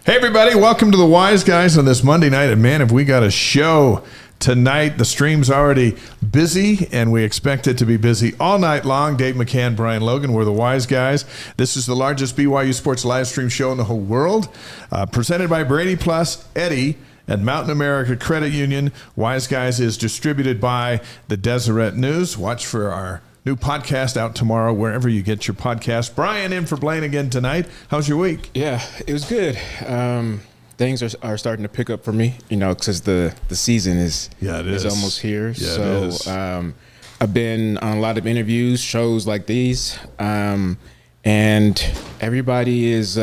Hey, everybody. Welcome to the Wise Guys on this Monday night. And, man, have we got a show tonight. The stream's already busy, and we expect it to be busy all night long. Dave McCann, Brian Logan, we're the Wise Guys. This is the largest BYU sports live stream show in the whole world. Presented by Brady Plus, Eddie, and Mountain America Credit Union. Wise Guys is distributed by the Deseret News. Watch for our new podcast out tomorrow, wherever you get your podcast. Brian in for Blaine again tonight. How's your week? Yeah, it was good. Things are starting to pick up for me, because the season is almost here. Yeah, so it is. I've been on a lot of interviews, shows like these, and everybody is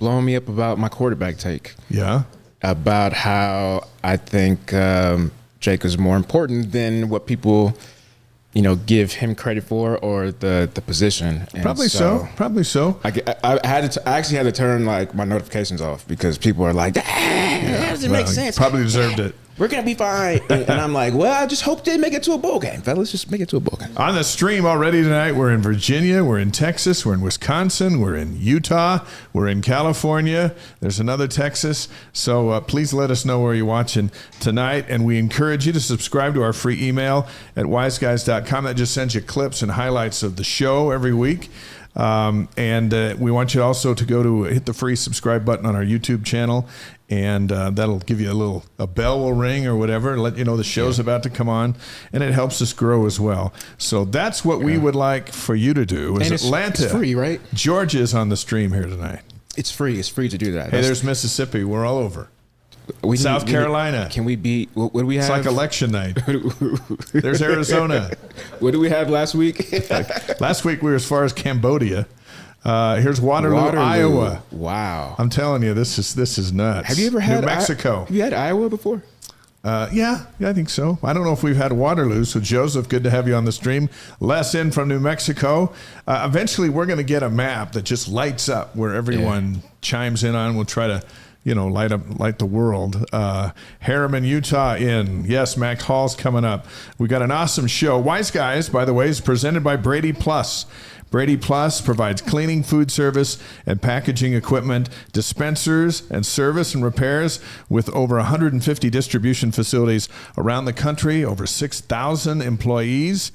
blowing me up about my quarterback take. Yeah. About how I think Jake is more important than what people give him credit for, or the position. And Probably so. I actually had to turn my notifications off because people are like, that doesn't make sense. Probably deserved it. We're going to be fine. And I'm like, well, I just hope they make it to a bowl game, fellas. Just make it to a bowl game. On the stream already tonight, we're in Virginia, we're in Texas, we're in Wisconsin, we're in Utah, we're in California. There's another Texas. So please let us know where you're watching tonight. And we encourage you to subscribe to our free email at wiseguys.com. That just sends you clips and highlights of the show every week. And we want you also to hit the free subscribe button on our YouTube channel, and that'll give you a bell will ring or whatever, let you know the show's about to come on, and it helps us grow as well. So that's what we would like for you to do. And Atlanta, it's free, right? Georgia's on the stream here tonight. It's free. It's free to do that. Hey, there's Mississippi. We're all over. South Carolina. Can we beat? What do we have? It's like election night. There's Arizona. What did we have last week? Last week we were as far as Cambodia. Here's Waterloo, Iowa. Wow. I'm telling you, this is nuts. Have you ever had New Mexico? Have you had Iowa before? Yeah, I think so. I don't know if we've had Waterloo. So Joseph, good to have you on the stream. Les in from New Mexico. Eventually, we're going to get a map that just lights up where everyone chimes in on. We'll try to light the world. Harriman, Utah in. Yes, Mac Hall's coming up. We got an awesome show. Wise Guys, by the way, is presented by Brady Plus. Brady Plus provides cleaning, food service, and packaging equipment, dispensers, and service and repairs with over 150 distribution facilities around the country, over 6,000 employees.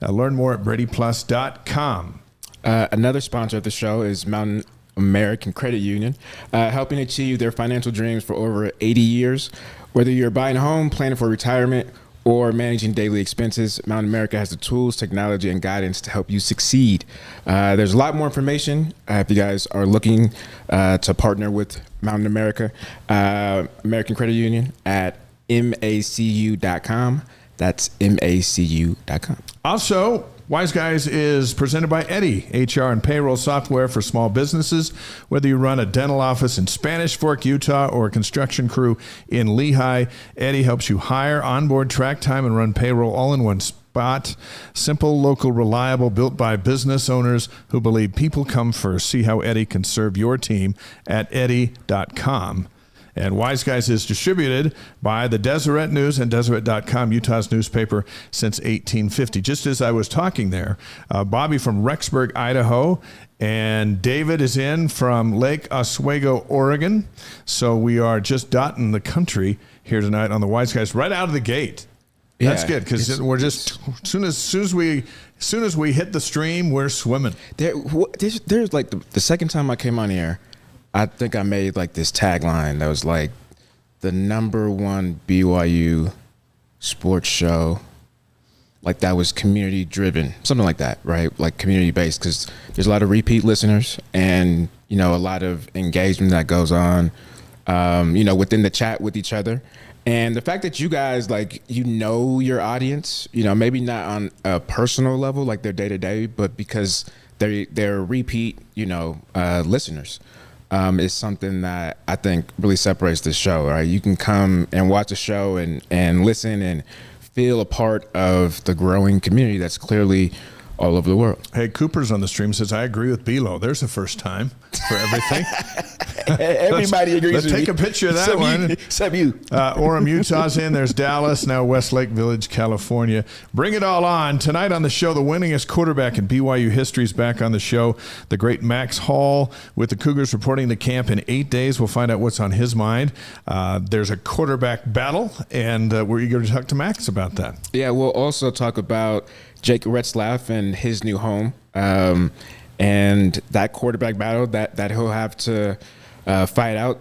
Learn more at bradyplus.com. Another sponsor of the show is Mountain American Credit Union, helping achieve their financial dreams for over 80 years. Whether you're buying a home, planning for retirement, or managing daily expenses, Mountain America has the tools, technology, and guidance to help you succeed. There's a lot more information if you guys are looking to partner with Mountain America, American Credit Union, at macu.com. That's macu.com. Also, Wise Guys is presented by Eddie, HR and payroll software for small businesses. Whether you run a dental office in Spanish Fork, Utah, or a construction crew in Lehigh, Eddie helps you hire, onboard, track time, and run payroll all in one spot. Simple, local, reliable, built by business owners who believe people come first. See how Eddie can serve your team at eddy.com. And Wise Guys is distributed by the Deseret News and Deseret.com, Utah's newspaper since 1850. Just as I was talking there, Bobby from Rexburg, Idaho, and David is in from Lake Oswego, Oregon. So we are just dotting the country here tonight on the Wise Guys right out of the gate. Yeah, that's good because we're just as soon as we hit the stream, we're swimming. There's like the second time I came on here, I think I made this tagline that was the number one BYU sports show, that was community driven, something like that, right? Community based, because there's a lot of repeat listeners and a lot of engagement that goes on, within the chat with each other. And the fact that you guys your audience, maybe not on a personal level their day to day, but because they're repeat listeners. Is something that I think really separates the show, right? You can come and watch a show and listen and feel a part of the growing community that's clearly all over the world. Hey, Cooper's on the stream says, I agree with Bilo. There's a first time for everything. Everybody agrees Let's with take me. a picture of that one. Except you. Orem, Utah's in. There's Dallas, now Westlake Village, California. Bring it all on. Tonight on the show, the winningest quarterback in BYU history is back on the show. The great Max Hall with the Cougars reporting to camp in 8 days. We'll find out what's on his mind. There's a quarterback battle, and we're eager to talk to Max about that. Yeah, we'll also talk about Jake Retzlaff and his new home, and that quarterback battle that he'll have to fight out.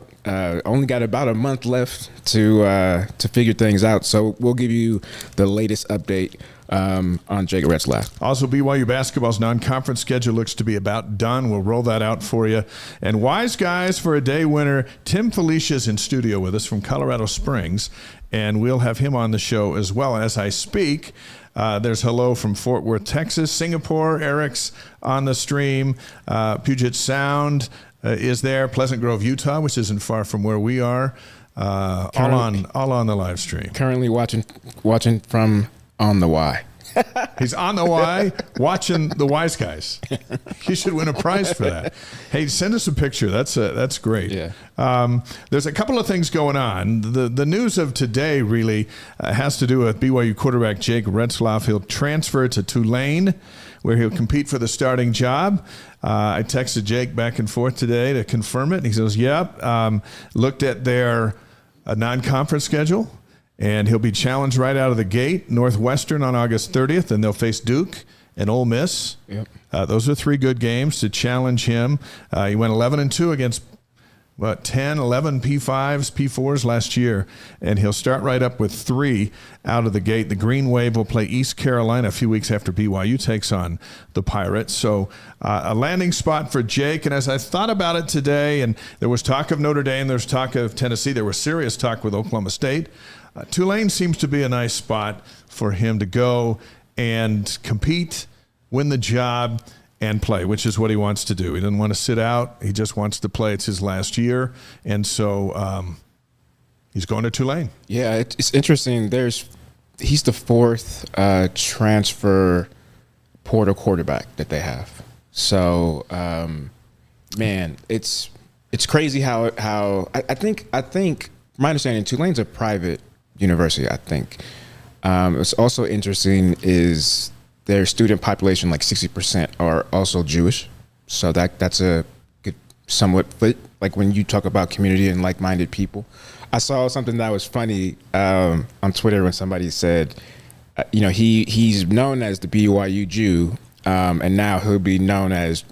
Only got about a month left to figure things out, so we'll give you the latest update on Jake Retzlaff. Also, BYU basketball's non-conference schedule looks to be about done. We'll roll that out for you. And Wise Guys for a Day winner, Tim Felicia is in studio with us from Colorado Springs, and we'll have him on the show as well as I speak. There's hello from Fort Worth, Texas, Singapore. Eric's on the stream. Puget Sound is there. Pleasant Grove, Utah, which isn't far from where we are. All on the live stream. Currently watching from on the Y. He's on the Y watching the Wise Guys. You should win a prize for that. Hey, send us a picture. That's great. Yeah. There's a couple of things going on. The news of today really has to do with BYU quarterback Jake Retzlaff. He'll transfer to Tulane, where he'll compete for the starting job. I texted Jake back and forth today to confirm it. And he says, yep. Looked at their non-conference schedule. And he'll be challenged right out of the gate. Northwestern on August 30th, and they'll face Duke and Ole Miss. Yep. Those are 3 good games to challenge him. He went 11-2 against 10, 11 P5s, P4s last year, and he'll start right up with 3 out of the gate. The Green Wave will play East Carolina a few weeks after BYU takes on the Pirates. So a landing spot for Jake. And as I thought about it today, and there was talk of Notre Dame, there's talk of Tennessee, there was serious talk with Oklahoma State. Tulane seems to be a nice spot for him to go and compete, win the job, and play, which is what he wants to do. He doesn't want to sit out. He just wants to play. It's his last year. And so he's going to Tulane. Yeah, it's interesting. He's the 4th transfer portal quarterback that they have. So, man, it's crazy how I think my understanding, Tulane's a private university, I think. What's also interesting is their student population, like 60%, are also Jewish. So that's a good somewhat fit, like when you talk about community and like-minded people. I saw something that was funny on Twitter when somebody said, he's known as the BYU Jew, and now he'll be known as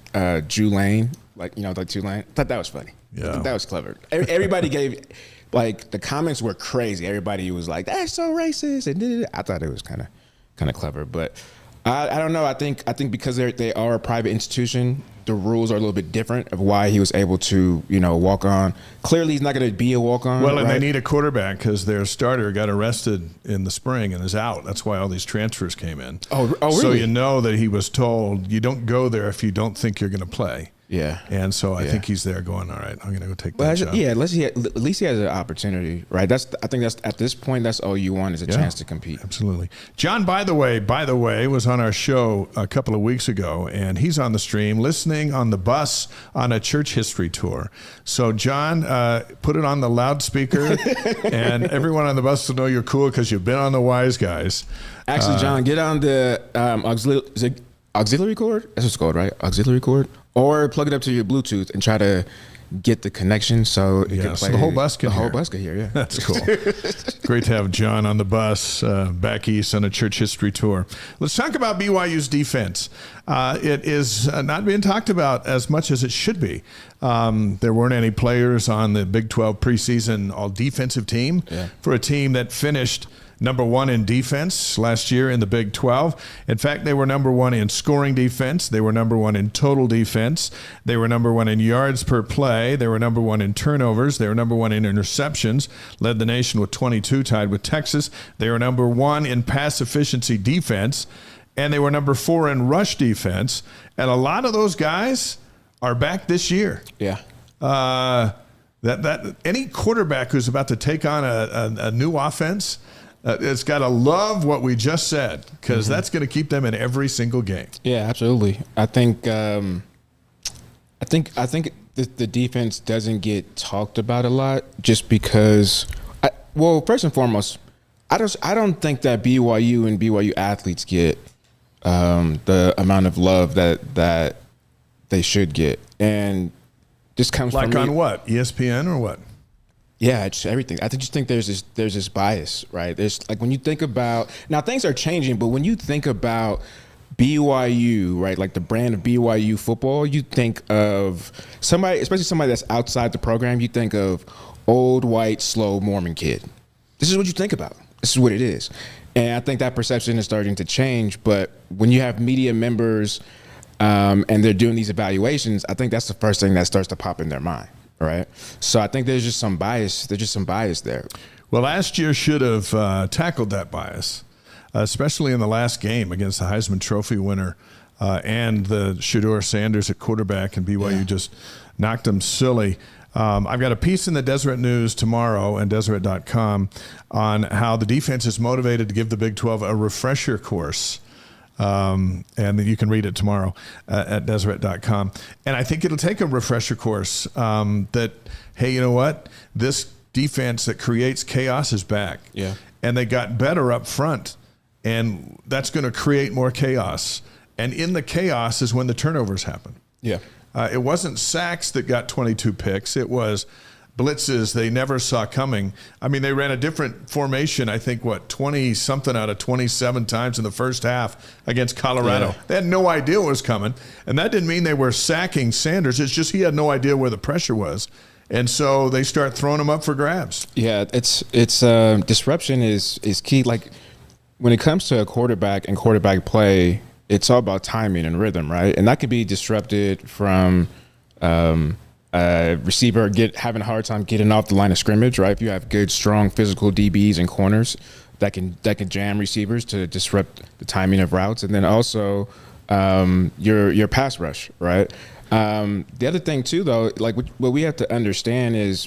Jew Lane, like Tulane. I thought that was funny. Yeah. I thought that was clever. Everybody gave, like, the comments were crazy. Everybody was like, "That's so racist," and I thought it was kind of clever, but I don't know. I think because they are a private institution, the rules are a little bit different of why he was able to walk on. Clearly, he's not going to be a walk on. Well, and right? they need a quarterback because their starter got arrested in the spring and is out. That's why all these transfers came in. Oh, really? So you know that he was told you don't go there if you don't think you're going to play. Yeah. And so I think he's there going, all right, I'm going to go take that job. Yeah, at least he has an opportunity, right? I think that's at this point, that's all you want is a chance to compete. Absolutely. John, by the way, was on our show a couple of weeks ago, and he's on the stream listening on the bus on a church history tour. So, John, put it on the loudspeaker, and everyone on the bus will know you're cool because you've been on the Wise Guys. Actually, John, get on the auxiliary cord? That's what it's called, right? Auxiliary cord? Or plug it up to your Bluetooth and try to get the connection so it can play. So the whole bus can hear. The whole bus can hear, yeah. That's cool. Great to have John on the bus back east on a church history tour. Let's talk about BYU's defense. It is not being talked about as much as it should be. There weren't any players on the Big 12 preseason all-defensive team for a team that finished number 1 in defense last year in the Big 12. In fact, they were number 1 in scoring defense. They were number 1 in total defense. They were number 1 in yards per play. They were number 1 in turnovers. They were number 1 in interceptions, led the nation with 22, tied with Texas. They were number 1 in pass efficiency defense, and they were number 4 in rush defense. And a lot of those guys are back this year. Yeah. That any quarterback who's about to take on a new offense, It's got to love what we just said because that's going to keep them in every single game. Yeah, absolutely. I think the defense doesn't get talked about a lot just because. First and foremost, I don't think that BYU and BYU athletes get the amount of love that they should get, and this comes like from on what, ESPN or what? Yeah, it's everything. I just think there's this bias, right? There's like when you think about now things are changing, but when you think about BYU, right, like the brand of BYU football, you think of somebody, especially somebody that's outside the program. You think of old white slow Mormon kid. This is what you think about. This is what it is, and I think that perception is starting to change. But when you have media members and they're doing these evaluations, I think that's the first thing that starts to pop in their mind. Right. So I think there's just some bias. There's just some bias there. Well, last year should have tackled that bias, especially in the last game against the Heisman Trophy winner and the Shedeur Sanders at quarterback, and BYU just knocked them silly. I've got a piece in the Deseret News tomorrow and Deseret.com on how the defense is motivated to give the Big 12 a refresher course. And you can read it tomorrow at Deseret.com. And I think it'll take a refresher course that, hey, you know what? This defense that creates chaos is back. Yeah. And they got better up front, and that's going to create more chaos. And in the chaos is when the turnovers happen. Yeah. It wasn't sacks that got 22 picks. It was blitzes they never saw coming. I mean, they ran a different formation, I think, 20-something out of 27 times in the first half against Colorado. Yeah. They had no idea what was coming. And that didn't mean they were sacking Sanders. It's just he had no idea where the pressure was. And so they start throwing him up for grabs. Yeah, it's disruption is key. Like when it comes to a quarterback and quarterback play, it's all about timing and rhythm, right? And that could be disrupted from receiver having a hard time getting off the line of scrimmage, right? If you have good, strong physical DBs and corners that can jam receivers to disrupt the timing of routes, and then also your pass rush, right? The other thing too, though, like what we have to understand is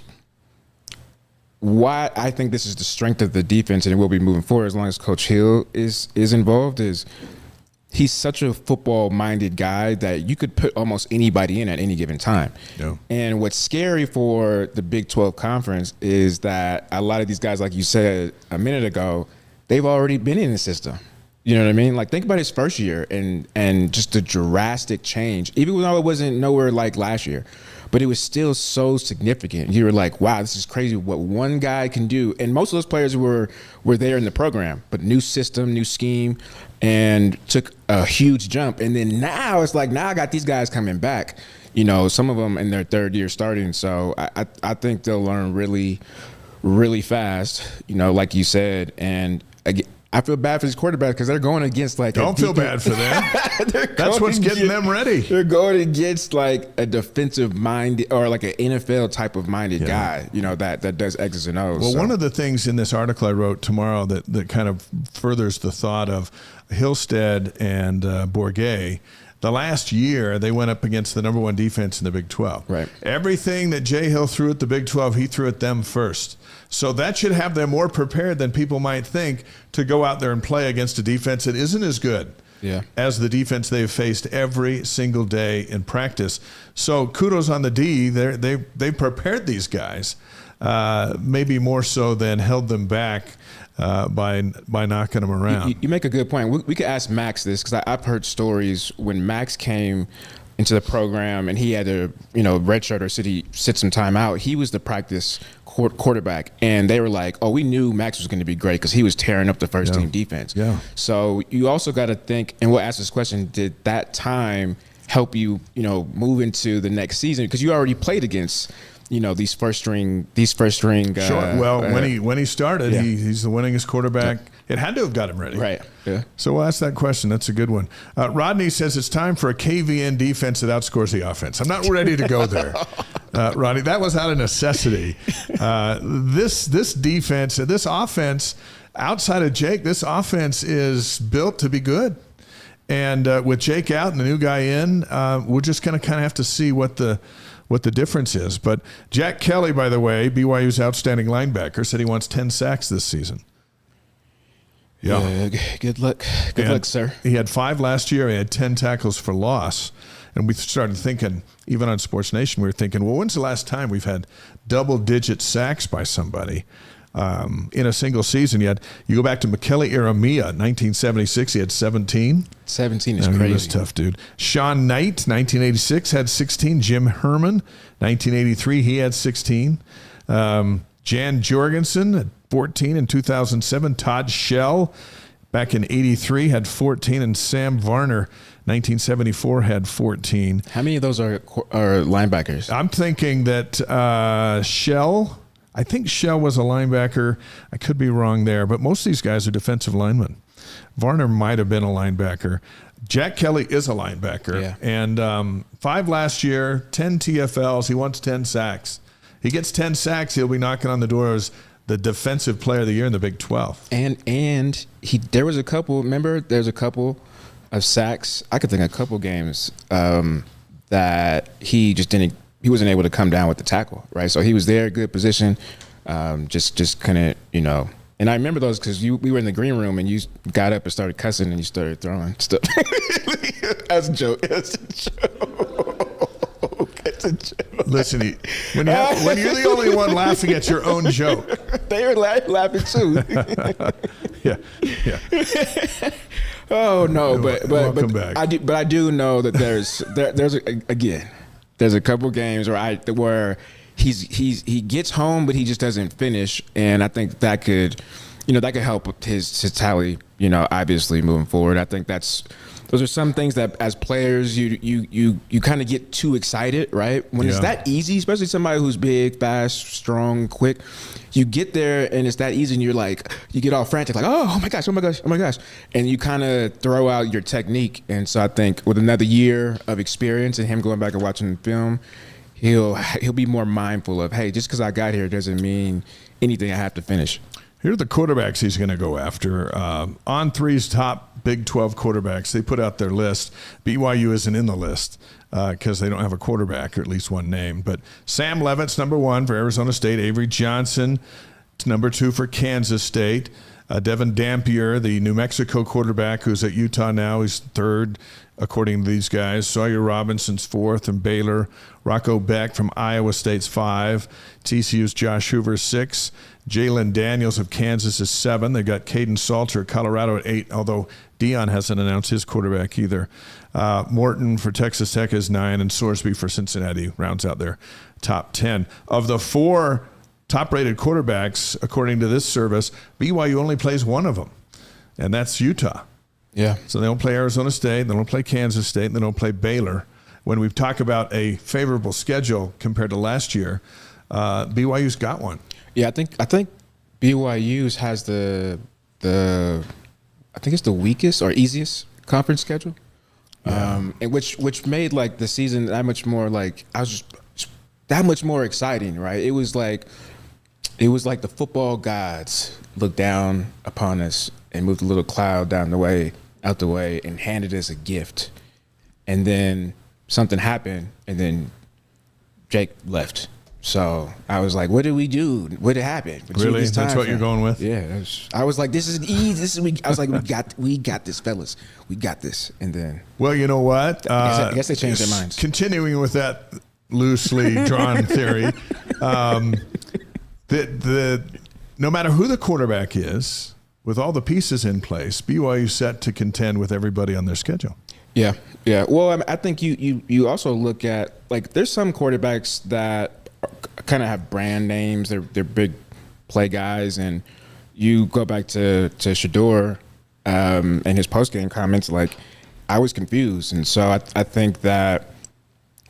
why I think this is the strength of the defense, and it will be moving forward as long as Coach Hill is involved. Is he's such a football-minded guy that you could put almost anybody in at any given time. Yeah. And what's scary for the Big 12 Conference is that a lot of these guys, like you said a minute ago, they've already been in the system. You know what I mean? Like, think about his first year and just the drastic change, even though it wasn't nowhere like last year. But it was still so significant. You were like, wow, this is crazy what one guy can do. And most of those players were there in the program, but new system, new scheme, and took a huge jump. And then now it's like, now I got these guys coming back, you know, some of them in their third year starting. So I think they'll learn really, really fast, you know, like you said. And again, I feel bad for these quarterbacks because they're going against like. Don't feel bad for them. That's what's getting them ready. They're going against like a defensive minded or like an NFL type of minded guy, you know, that does X's and O's. Well, one of the things in this article I wrote tomorrow that kind of furthers the thought of Hillstead and Bourguet. The last year, they went up against the number one defense in the Big 12. Right. Everything that Jay Hill threw at the Big 12, he threw at them first. So that should have them more prepared than people might think to go out there and play against a defense that isn't as good as the defense they've faced every single day in practice. So kudos on the D. They prepared these guys, maybe more so than held them back by knocking them around. You make a good point. We could ask Max this because I've heard stories when Max came into the program and he had to, redshirt or sit some time out. He was the practice quarterback, and they were like, "Oh, we knew Max was going to be great because he was tearing up the first team defense." Yeah. So you also got to think, and we'll ask this question: did that time help you, move into the next season because you already played against? These first string. Sure. Well, when he started, he's the winningest quarterback. Yeah. It had to have got him ready. Right. Yeah. So we'll ask that question. That's a good one. Rodney says it's time for a KVN defense that outscores the offense. I'm not ready to go there, Rodney. That was out of necessity. This defense, this offense, outside of Jake, this offense is built to be good. And with Jake out and the new guy in, we're just going to kind of have to see what the difference is. But Jack Kelly, by the way, BYU's outstanding linebacker, said he wants 10 sacks this season. Yeah. Good luck. Good luck, sir. He had 5 last year. He had 10 tackles for loss. And we started thinking, even on Sports Nation, we were thinking, well, when's the last time we've had double-digit sacks by somebody in a single season? You go back to Mekeli Ieremia, 1976, he had 17. 17 is crazy. He was tough, dude. Sean Knight, 1986, had 16. Jim Herman, 1983, he had 16. Jan Jorgensen had 14 in 2007. Todd Shell, back in 83, had 14. And Sam Varner, 1974, had 14. How many of those are linebackers? I'm thinking that Shell, I think Shell was a linebacker. I could be wrong there, but most of these guys are defensive linemen. Varner might have been a linebacker. Jack Kelly is a linebacker. Yeah. And 5 last year, 10 TFLs. He wants 10 sacks. He gets 10 sacks, he'll be knocking on the door as the defensive player of the year in the Big 12. And there was a couple, remember, there's a couple of sacks. I could think of a couple games that he wasn't able to come down with the tackle, right? So he was there, good position, just couldn't, And I remember those because we were in the green room and you got up and started cussing and you started throwing stuff. That's a joke. That's a joke. That's a joke. Listen, when you're the only one laughing at your own joke. They were laughing too. Yeah. Oh no, but Welcome back. I do know that there's a couple games where he gets home but he just doesn't finish, and I think that could help his tally, obviously moving forward. I think those are some things that as players you kind of get too excited, right? When it's that easy, especially somebody who's big, fast, strong, quick, you get there and it's that easy and you're like, you get all frantic, like, oh my gosh, and you kind of throw out your technique. And so I think with another year of experience and him going back and watching the film, he'll be more mindful of, hey, just because I got here doesn't mean anything I have to finish. Here are the quarterbacks he's going to go after. On3's top Big 12 quarterbacks, they put out their list. BYU isn't in the list because they don't have a quarterback, or at least one name. But Sam Levitt's number 1 for Arizona State. Avery Johnson, number 2 for Kansas State. Devin Dampier, the New Mexico quarterback who's at Utah now, he's 3rd, according to these guys. Sawyer Robinson's 4th, and Baylor. Rocco Beck from Iowa State's 5. TCU's Josh Hoover 6. Jalen Daniels of Kansas is 7. They've got Caden Salter of Colorado at 8, although Dion hasn't announced his quarterback either. Morton for Texas Tech is 9, and Sorsby for Cincinnati rounds out their top 10. Of the 4 top-rated quarterbacks, according to this service, BYU only plays one of them, and that's Utah. Yeah. So they don't play Arizona State, they don't play Kansas State, and they don't play Baylor. When we talk about a favorable schedule compared to last year, BYU's got one. Yeah, I think BYU's has the I think it's the weakest or easiest conference schedule, and which made like the season that much more that much more exciting, right? It was like the football gods looked down upon us and moved a little cloud out the way, and handed us a gift, and then something happened, and then Jake left. So I was like, what did we do? What did happen? Really? That's what you're going with? Yeah. I was like, this is easy. I was like, we got this, fellas. We got this. And then. Well, you know what? I guess they changed their minds. Continuing with that loosely drawn theory, no matter who the quarterback is, with all the pieces in place, BYU set to contend with everybody on their schedule. Yeah. Well, I think you also look at, like, there's some quarterbacks that kind of have brand names. They're big play guys, and you go back to Shedeur and his post-game comments, like, I was confused. And so I think that,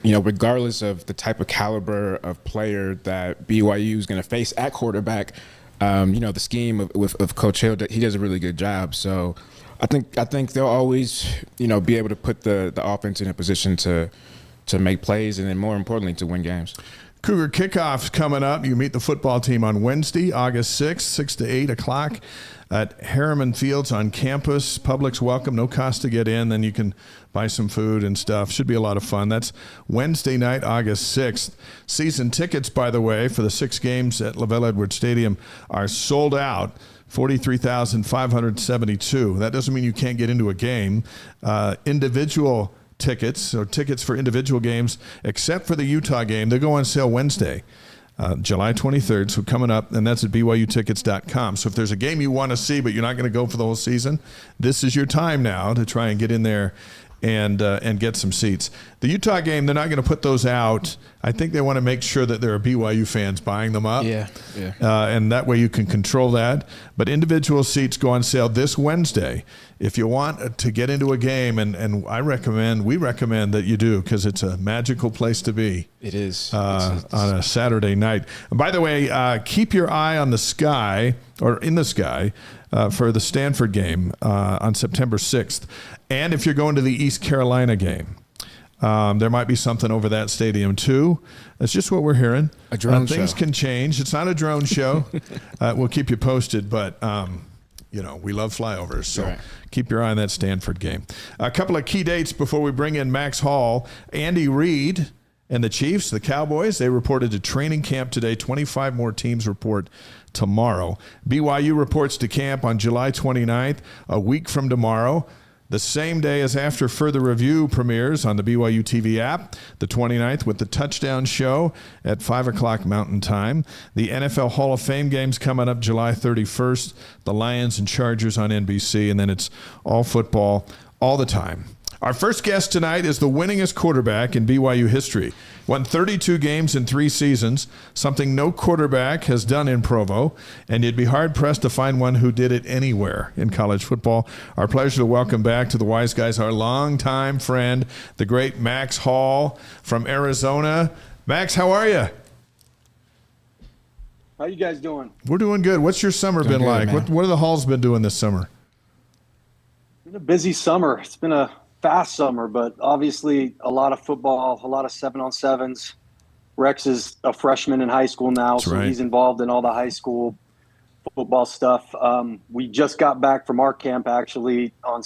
regardless of the type of caliber of player that BYU is going to face at quarterback, the scheme of Coach Hill, he does a really good job. So I think they'll always, be able to put the offense in a position to make plays, and then more importantly, to win games. Cougar kickoff's coming up. You meet the football team on Wednesday, August 6th, 6 to 8 o'clock at Harriman Fields on campus. Public's welcome, no cost to get in. Then you can buy some food and stuff. Should be a lot of fun. That's Wednesday night, August 6th. Season tickets, by the way, for the 6 games at LaVelle Edwards Stadium are sold out 43,572. That doesn't mean you can't get into a game. Individual tickets, so tickets for individual games, except for the Utah game, they go on sale Wednesday, July 23rd. So coming up, and that's at BYUtickets.com. So if there's a game you want to see, but you're not going to go for the whole season, this is your time now to try and get in there and get some seats. The Utah game, they're not going to put those out. I think they want to make sure that there are BYU fans buying them up. Yeah. And that way you can control that. But individual seats go on sale this Wednesday. If you want to get into a game, and we recommend that you do, because it's a magical place to be. It is. On a Saturday night. And by the way, keep your eye on the sky, or in the sky, for the Stanford game on September 6th. And if you're going to the East Carolina game, there might be something over that stadium too. That's just what we're hearing. A drone show. Things can change. It's not a drone show. We'll keep you posted, but we love flyovers, so right. Keep your eye on that Stanford game. A couple of key dates before we bring in Max Hall. Andy Reid and the Chiefs, the Cowboys, they reported to training camp today. 25 more teams report tomorrow. BYU reports to camp on July 29th, a week from tomorrow. The same day as After Further Review premieres on the BYU TV app, the 29th, with the touchdown show at 5 o'clock Mountain Time. The NFL Hall of Fame games coming up July 31st, the Lions and Chargers on NBC, and then it's all football all the time. Our first guest tonight is the winningest quarterback in BYU history. Won 32 games in 3 seasons, something no quarterback has done in Provo, and you'd be hard-pressed to find one who did it anywhere in college football. Our pleasure to welcome back to the Wise Guys our longtime friend, the great Max Hall from Arizona. Max, how are you? How you guys doing? We're doing good. What's your summer been like? What have the Halls been doing this summer? It's been a busy summer. It's been a fast summer, but obviously a lot of football, a lot of 7-on-7s. Rex is a freshman in high school now, That's so right. He's involved in all the high school football stuff. We just got back from our camp actually on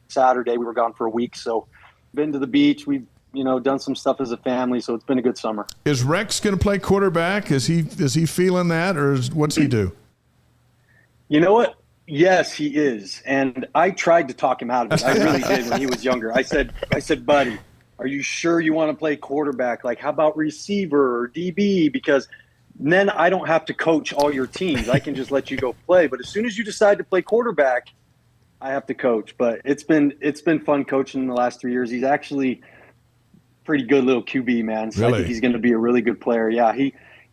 Saturday. We were gone for a week, so been to the beach. We've done some stuff as a family, so it's been a good summer. Is Rex going to play quarterback? Is he feeling that, or what's he do? You know what? Yes, he is. And I tried to talk him out of it. I really did when he was younger. I said, buddy, are you sure you want to play quarterback? Like, how about receiver or DB? Because then I don't have to coach all your teams. I can just let you go play. But as soon as you decide to play quarterback, I have to coach. But it's been fun coaching in the last 3 years. He's actually pretty good little QB, man. So Really? I think he's going to be a really good player. Yeah,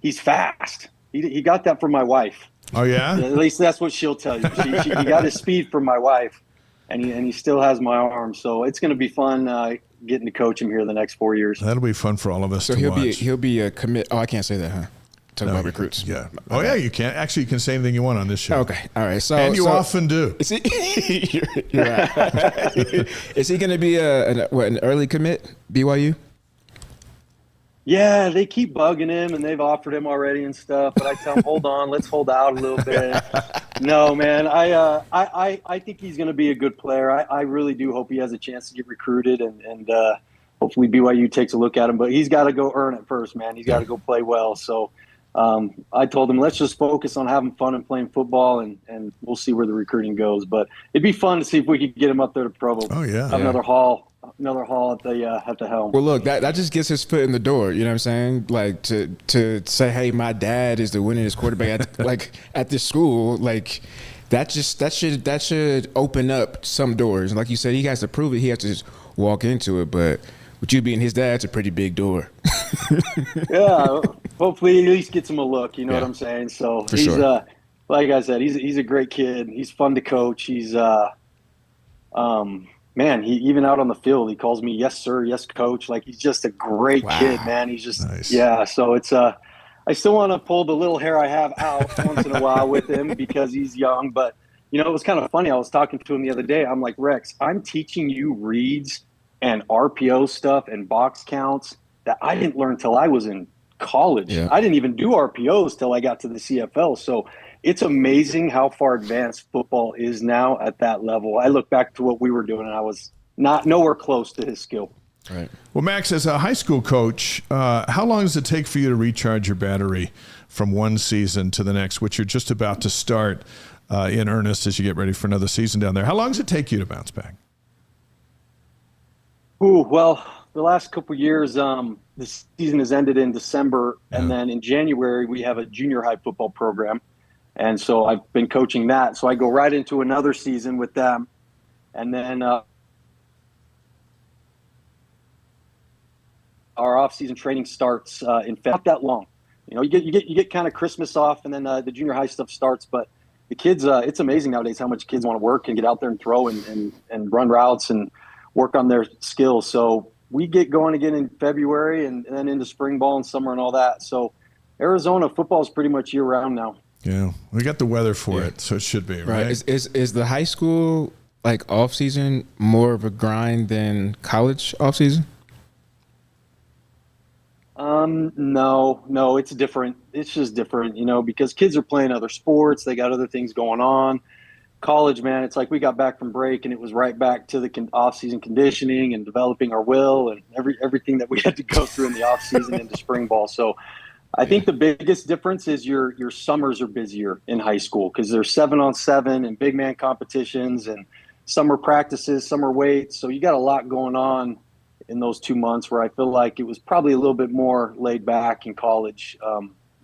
he's fast. He got that from my wife. Oh, yeah? At least that's what she'll tell you. He got his speed from my wife, and he still has my arm. So it's going to be fun getting to coach him here the next 4 years. That'll be fun for all of us So to watch. he'll be a commit. Oh, I can't say that, huh? Talk about recruits. Yeah. Oh, yeah, you can. Actually, you can say anything you want on this show. Okay. All right. So And you often do. Is he, you're right. Is he going to be an early commit, BYU? Yeah, they keep bugging him, and they've offered him already and stuff. But I tell him, hold on, let's hold out a little bit. No, man, I think he's going to be a good player. I really do hope he has a chance to get recruited, and hopefully BYU takes a look at him. But he's got to go earn it first, man. He's got to go play well. So I told him, let's just focus on having fun and playing football, and we'll see where the recruiting goes. But it'd be fun to see if we could get him up there to Provo. Oh, yeah. Have another haul at the helm. Well, look, that just gets his foot in the door. You know what I'm saying? Like to say, hey, my dad is the winningest quarterback at this school. Like that should open up some doors. And like you said, he has to prove it. He has to just walk into it. But with you being his dad, it's a pretty big door. Yeah, hopefully at least gets him a look. You know what I'm saying? So For he's sure. Like I said, he's a great kid. He's fun to coach. He's man, he even out on the field, he calls me yes sir, yes coach. Like he's just a great kid, man. He's just Nice. Yeah. So it's I still want to pull the little hair I have out once in a while with him because he's young. But it was kind of funny. I was talking to him the other day. I'm like, Rex, I'm teaching you reads and RPO stuff and box counts that I didn't learn till I was in college. Yeah. I didn't even do RPOs till I got to the CFL. So it's amazing how far advanced football is now at that level. I look back to what we were doing, and I was nowhere close to his skill. Right. Well, Max, as a high school coach, how long does it take for you to recharge your battery from one season to the next, which you're just about to start in earnest as you get ready for another season down there? How long does it take you to bounce back? Ooh, well, the last couple of years, the season has ended in December, and then in January we have a junior high football program, and so I've been coaching that. So I go right into another season with them, and then our off-season training starts in February. Not that long, you get kind of Christmas off, and then the junior high stuff starts. But the kids, it's amazing nowadays how much kids want to work and get out there and throw and run routes and work on their skills. So we get going again in February and then into spring ball and summer and all that. So Arizona football is pretty much year round now. Yeah, we got the weather for it, so it should be, right? Is the high school off season more of a grind than college off season? No, it's different. It's just different, because kids are playing other sports. They got other things going on. College, man, it's like we got back from break and it was right back to the off-season conditioning and developing our will and everything that we had to go through in the off-season into spring ball. So I think the biggest difference is your summers are busier in high school because there's 7-on-7 and big man competitions and summer practices, summer weights. So you got a lot going on in those 2 months where I feel like it was probably a little bit more laid back in college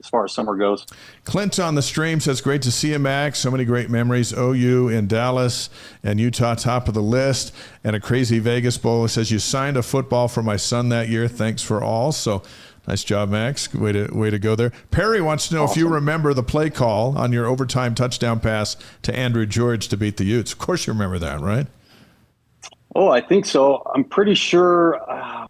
as far as summer goes. Clint on the stream says, great to see you, Max. So many great memories. OU in Dallas and Utah top of the list and a crazy Vegas Bowl. It says, you signed a football for my son that year. Thanks for all. So nice job, Max. Way to go there. Perry wants to know if you remember the play call on your overtime touchdown pass to Andrew George to beat the Utes. Of course you remember that, right? Oh, I think so. I'm pretty sure,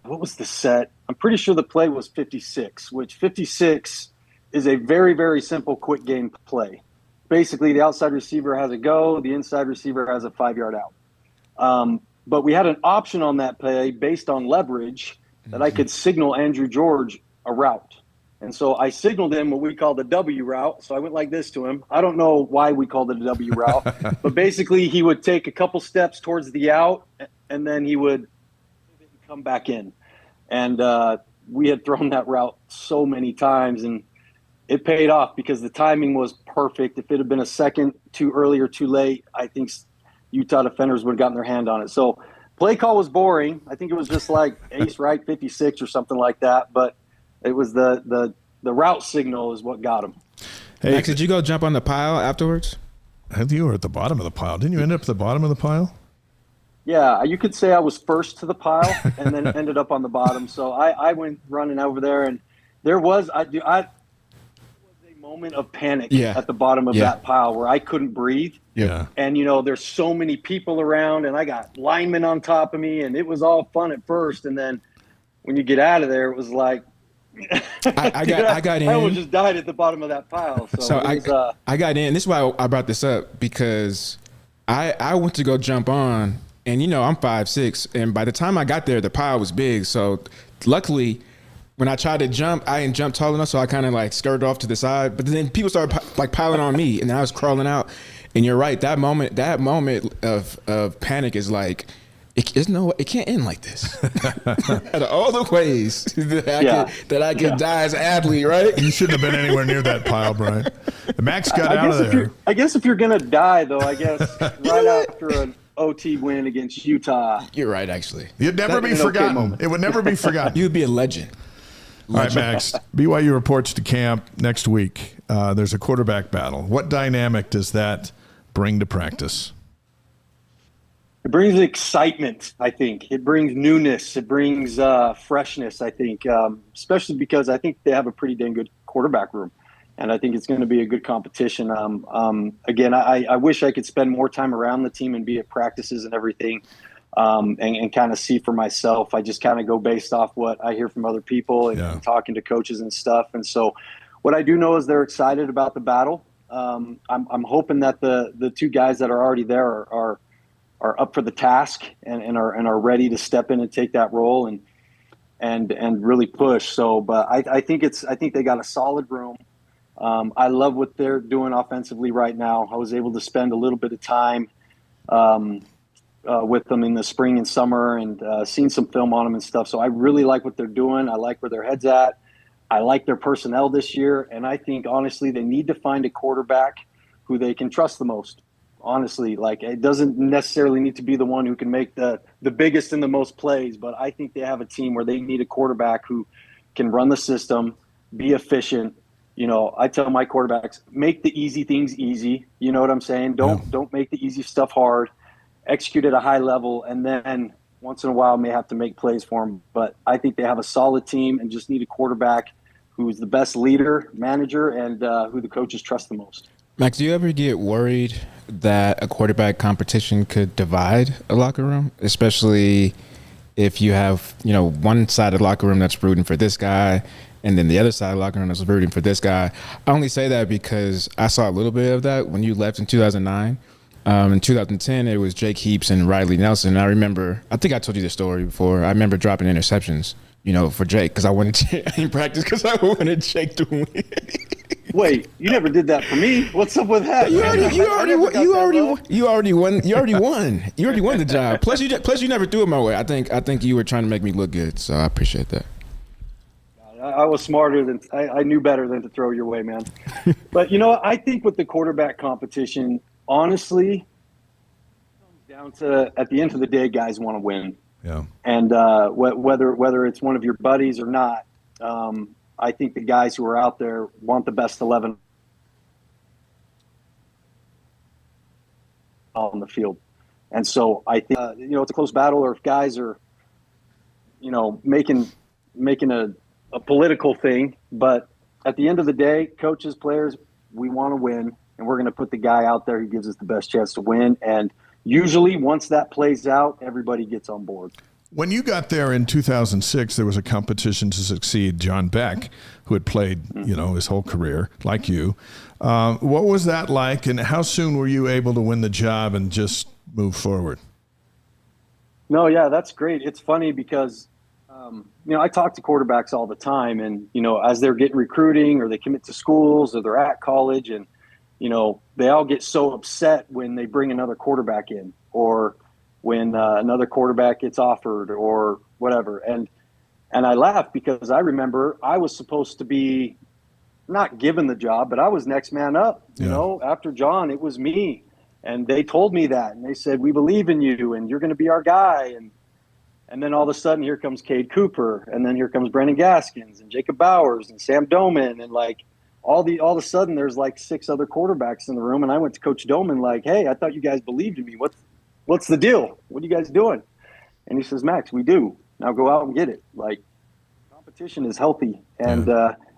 what was the set? I'm pretty sure the play was 56, which 56 is a very, very simple quick game play. Basically, the outside receiver has a go, the inside receiver has a 5-yard out. But we had an option on that play based on leverage that I could signal Andrew George a route. And so I signaled him what we call the W route. So I went like this to him. I don't know why we called it a W route, but basically he would take a couple steps towards the out and then he would come back in. And we had thrown that route so many times and it paid off because the timing was perfect. If it had been a second too early or too late, I think Utah defenders would have gotten their hand on it. So play call was boring. I think it was just like ace right 56 or something like that. But it was the route signal is what got him. Hey, Max, did you go jump on the pile afterwards? I think you were at the bottom of the pile. Didn't you end up at the bottom of the pile? Yeah, you could say I was first to the pile and then ended up on the bottom. So I went running over there, and there was a moment of panic at the bottom of that pile where I couldn't breathe. Yeah. And, there's so many people around, and I got linemen on top of me, and it was all fun at first. And then when you get out of there, it was like, I got in. I almost just died at the bottom of that pile. So I got in. This is why I brought this up, because I went to go jump on, and I'm 5'6", and by the time I got there, the pile was big. So luckily, when I tried to jump, I didn't jump tall enough, so I kind of skirted off to the side. But then people started piling on me, and then I was crawling out. And you're right. That moment of panic is like, it can't end like this. Out of all the ways that I could die as an athlete, right? You shouldn't have been anywhere near that pile, Brian. Max got out of there. I guess if you're going to die, though, right after an OT win against Utah. You're right, actually. You'd never be forgotten. It would never be forgotten. You'd be a legend. All right, Max. BYU reports to camp next week. There's a quarterback battle. What dynamic does that bring to practice? It brings excitement, I think. It brings newness. It brings freshness, I think, especially because I think they have a pretty dang good quarterback room. And I think it's going to be a good competition. Again, I wish I could spend more time around the team and be at practices and everything and kind of see for myself. I just kind of go based off what I hear from other people and talking to coaches and stuff. And so what I do know is they're excited about the battle. I'm hoping that the two guys that are already there are up for the task and are ready to step in and take that role and really push. So, but I think they got a solid room. I love what they're doing offensively right now. I was able to spend a little bit of time with them in the spring and summer and seen some film on them and stuff. So I really like what they're doing. I like where their head's at. I like their personnel this year. And I think, honestly, they need to find a quarterback who they can trust the most. Honestly, like, it doesn't necessarily need to be the one who can make the biggest and the most plays, but I think they have a team where they need a quarterback who can run the system, be efficient. You know, I tell my quarterbacks, make the easy things easy. You know what I'm saying? Don't make the easy stuff hard. Execute at a high level, and then once in a while may have to make plays for them. But I think they have a solid team and just need a quarterback who is the best leader, manager, and who the coaches trust the most. Max, do you ever get worried that a quarterback competition could divide a locker room, especially if you have, you know, one side of the locker room that's rooting for this guy and then the other side of the locker room that's rooting for this guy? I only say that because I saw a little bit of that when you left in 2009. In 2010, it was Jake Heaps and Riley Nelson. I think I told you this story before. I remember dropping interceptions, you know, for Jake because I wanted in practice because I wanted Jake to win. Wait, you never did that for me. What's up with that? You already won the job. Plus you never threw it my way. I think you were trying to make me look good, so I appreciate that. I was smarter than I knew better than to throw your way, man. But you know, I think with the quarterback competition, honestly, it comes down to, at the end of the day, guys want to win. Yeah. And whether it's one of your buddies or not, I think the guys who are out there want the best 11 on the field. And so I think, you know, it's a close battle, or if guys are, you know, making a political thing. But at the end of the day, coaches, players, we want to win, and we're going to put the guy out there who gives us the best chance to win. And usually once that plays out, everybody gets on board. When you got there in 2006, there was a competition to succeed John Beck, who had played, you know, his whole career, like you. What was that like, and how soon were you able to win the job and just move forward? No, yeah, that's great. It's funny because, you know, I talk to quarterbacks all the time, and, you know, as they're getting recruiting or they commit to schools or they're at college, and, you know, they all get so upset when they bring another quarterback in, or when another quarterback gets offered or whatever. And I laugh because I remember I was supposed to be not given the job, but I was next man up. You know, after John, it was me. And they told me that. And they said, we believe in you and you're going to be our guy. And then all of a sudden, here comes Cade Cooper. And then here comes Brendan Gaskins and Jacob Bowers and Sam Doman. And like all of a sudden, there's like 6 other quarterbacks in the room. And I went to Coach Doman like, hey, I thought you guys believed in me. What's the deal? What are you guys doing? And he says, Max, we do. Now go out and get it. Like, competition is healthy, and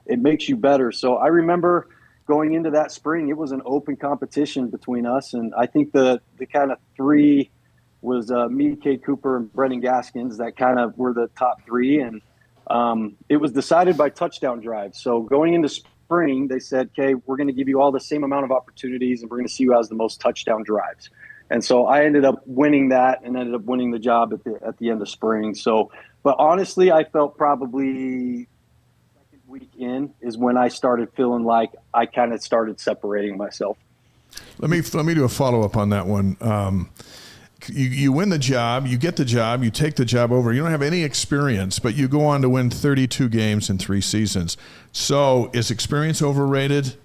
it makes you better. So I remember going into that spring, it was an open competition between us. And I think the kind of 3 was me, Cade Cooper, and Brendan Gaskins that kind of were the top 3. And it was decided by touchdown drives. So going into spring, they said, okay, we're going to give you all the same amount of opportunities, and we're going to see who has the most touchdown drives. And so I ended up winning that and ended up winning the job at the end of spring. So, but honestly, I felt probably second week in is when I started feeling like I kind of started separating myself. Let me do a follow-up on that one. You win the job, you get the job, you take the job over. You don't have any experience, but you go on to win 32 games in 3 seasons. So is experience overrated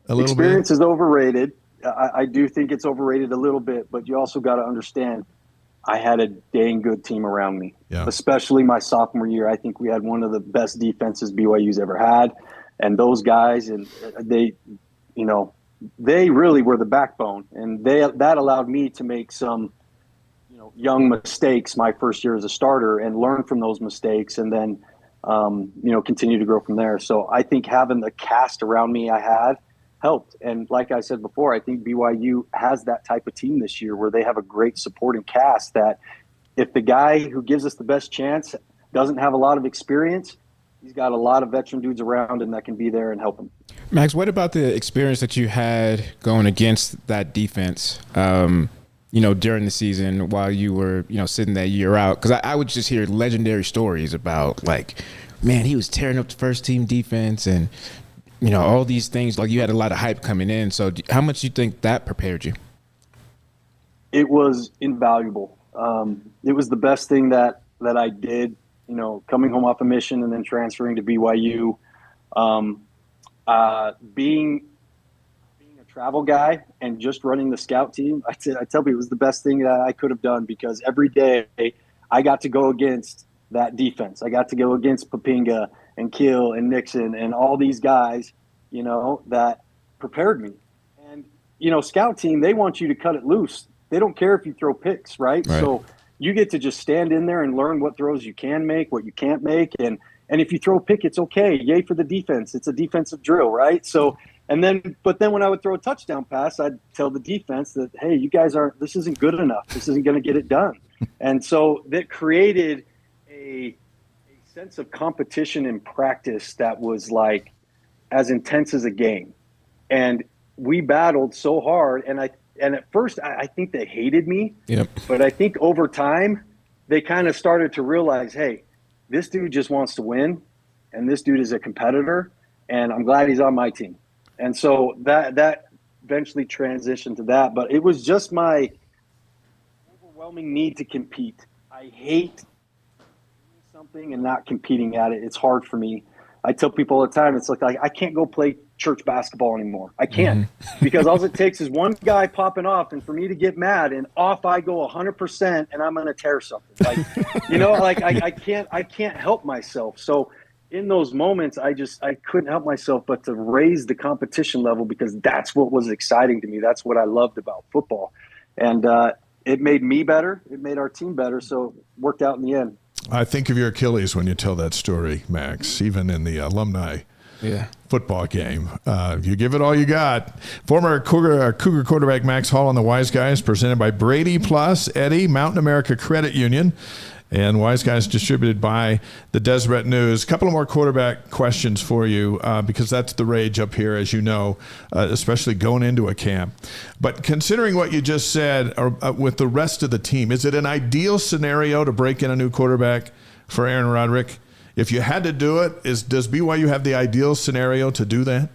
a little bit? Experience is overrated. I do think it's overrated a little bit, but you also got to understand I had a dang good team around me, especially my sophomore year. I think we had one of the best defenses BYU's ever had. And those guys, and they, you know, they really were the backbone. And that allowed me to make some, you know, young mistakes my first year as a starter and learn from those mistakes, and then, you know, continue to grow from there. So I think having the cast around me I had helped. And like I said before, I think BYU has that type of team this year where they have a great supporting cast that if the guy who gives us the best chance doesn't have a lot of experience, he's got a lot of veteran dudes around him that can be there and help him. Max, what about the experience that you had going against that defense, you know, during the season while you were, you know, sitting that year out? Because I would just hear legendary stories about, like, man, he was tearing up the first team defense and, you know, all these things. Like, you had a lot of hype coming in. So how much do you think that prepared you? it was invaluable. It was the best thing that I did, coming home off a mission and then transferring to BYU. Being a travel guy and just running the scout team, I tell people it was the best thing that I could have done, because every day I got to go against that defense. I got to go against Papinga and Kill and Nixon and all these guys, that prepared me. And, scout team, they want you to cut it loose. They don't care if you throw picks, right? So you get to just stand in there and learn what throws you can make, what you can't make. And if you throw a pick, it's okay. Yay for the defense. It's a defensive drill, right? So, but then when I would throw a touchdown pass, I'd tell the defense that, hey, you guys this isn't good enough. This isn't going to get it done. And so that created a sense of competition in practice that was like as intense as a game. And we battled so hard. And at first I think they hated me, but I think over time they kind of started to realize, hey, this dude just wants to win, and this dude is a competitor, and I'm glad he's on my team. And so that eventually transitioned to that. But it was just my overwhelming need to compete. I hate doing something and not competing at it. It's hard for me. I tell people all the time, it's like I can't go play church basketball anymore. I can't, because all it takes is one guy popping off, and for me to get mad, and off I go 100%, and I'm going to tear something. Like, I can't help myself. So in those moments, I couldn't help myself but to raise the competition level, because that's what was exciting to me. That's what I loved about football. And it made me better. It made our team better. So it worked out in the end. I think of your Achilles when you tell that story, Max, even in the alumni football game. You give it all you got. Former Cougar quarterback Max Hall on the Wise Guys, presented by Brady Plus, Eddie, Mountain America Credit Union, and Wise Guys distributed by the Deseret News. A couple of more quarterback questions for you, because that's the rage up here, as you know, especially going into a camp. But considering what you just said with the rest of the team, is it an ideal scenario to break in a new quarterback for Aaron Roderick? If you had to do it, does BYU have the ideal scenario to do that?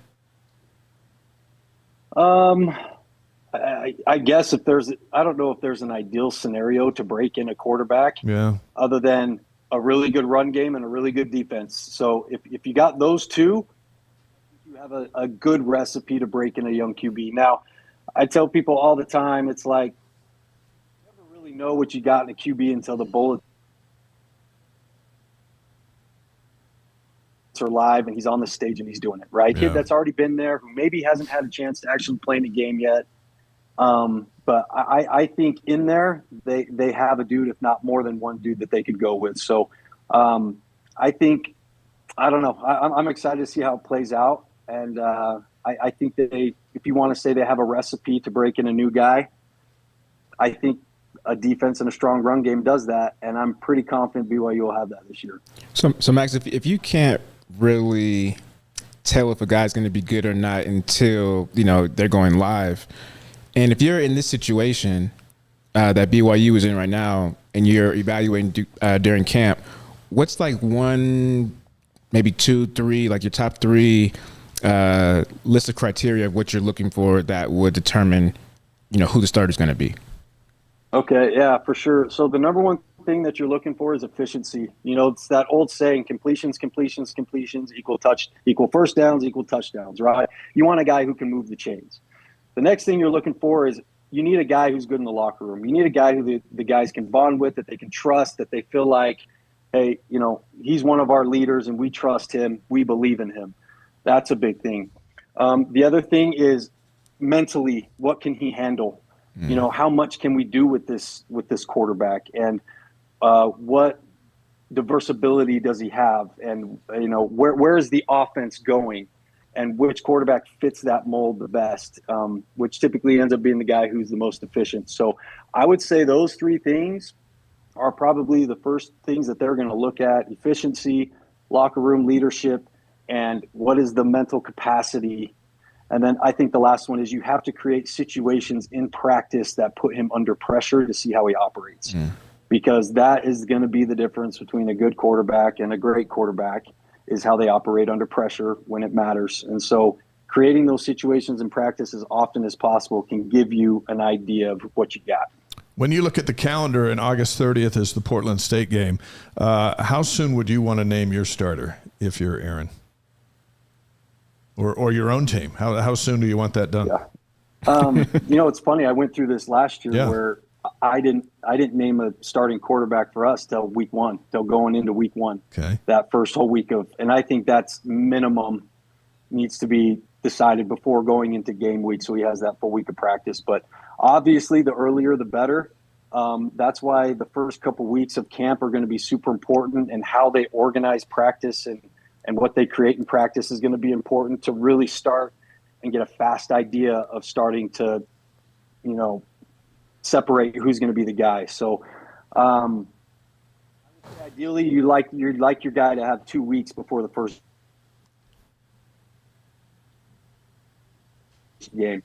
I guess I don't know if there's an ideal scenario to break in a quarterback, other than a really good run game and a really good defense. So if you got those two, you have a good recipe to break in a young QB. Now, I tell people all the time, it's like, you never really know what you got in a QB until the bullets are live and he's on the stage and he's doing it, right? Kid that's already been there, who maybe hasn't had a chance to actually play in a game yet. But I think in there they have a dude, if not more than one dude, that they could go with. So I think, I don't know. I'm excited to see how it plays out. And I think that if you want to say they have a recipe to break in a new guy, I think a defense and a strong run game does that. And I'm pretty confident BYU will have that this year. So Max, if you can't really tell if a guy's going to be good or not until, they're going live, and if you're in this situation that BYU is in right now and you're evaluating during camp, what's like one, maybe two, three, like your top three list of criteria of what you're looking for that would determine, who the starter is going to be? Okay, yeah, for sure. So the number one thing that you're looking for is efficiency. It's that old saying, completions equal first downs equal touchdowns, right? You want a guy who can move the chains. The next thing you're looking for is you need a guy who's good in the locker room. You need a guy who the guys can bond with, that they can trust, that they feel like, hey, he's one of our leaders and we trust him. We believe in him. That's a big thing. The other thing is mentally, what can he handle? How much can we do with this quarterback, and what diversibility does he have, and where is the offense going, and which quarterback fits that mold the best, which typically ends up being the guy who's the most efficient. So I would say those three things are probably the first things that they're going to look at: efficiency, locker room leadership, and what is the mental capacity. And then I think the last one is you have to create situations in practice that put him under pressure to see how he operates. Because that is going to be the difference between a good quarterback and a great quarterback, is how they operate under pressure when it matters. And so creating those situations in practice as often as possible can give you an idea of what you got. When you look at the calendar and August 30th is the Portland State game, how soon would you want to name your starter if you're Aaron? Or your own team? How soon do you want that done? Yeah. It's funny. I went through this last year where I didn't name a starting quarterback for us till week one, till going into week one. Okay. That first whole week and I think that's minimum needs to be decided before going into game week, so he has that full week of practice. But obviously, the earlier the better. That's why the first couple weeks of camp are going to be super important, and how they organize practice and what they create in practice is going to be important to really start and get a fast idea of starting to, separate who's going to be the guy. So, ideally, you'd like your guy to have 2 weeks before the first game.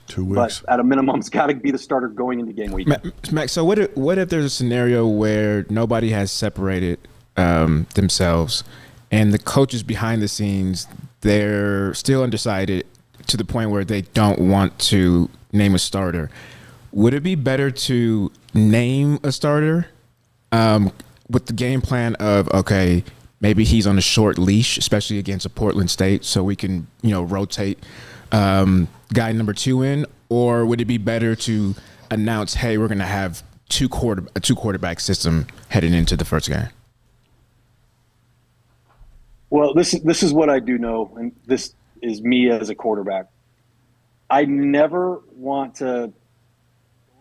2 weeks. But at a minimum, it's got to be the starter going into game week. Max, so what if there's a scenario where nobody has separated themselves, and the coaches behind the scenes, they're still undecided to the point where they don't want to name a starter? Would it be better to name a starter with the game plan of, okay, maybe he's on a short leash, especially against a Portland State, so we can, rotate guy number 2 in? Or would it be better to announce, hey, we're going to have a two quarterback system heading into the first game? Well, this is what I do know, and this is me as a quarterback. I never want to go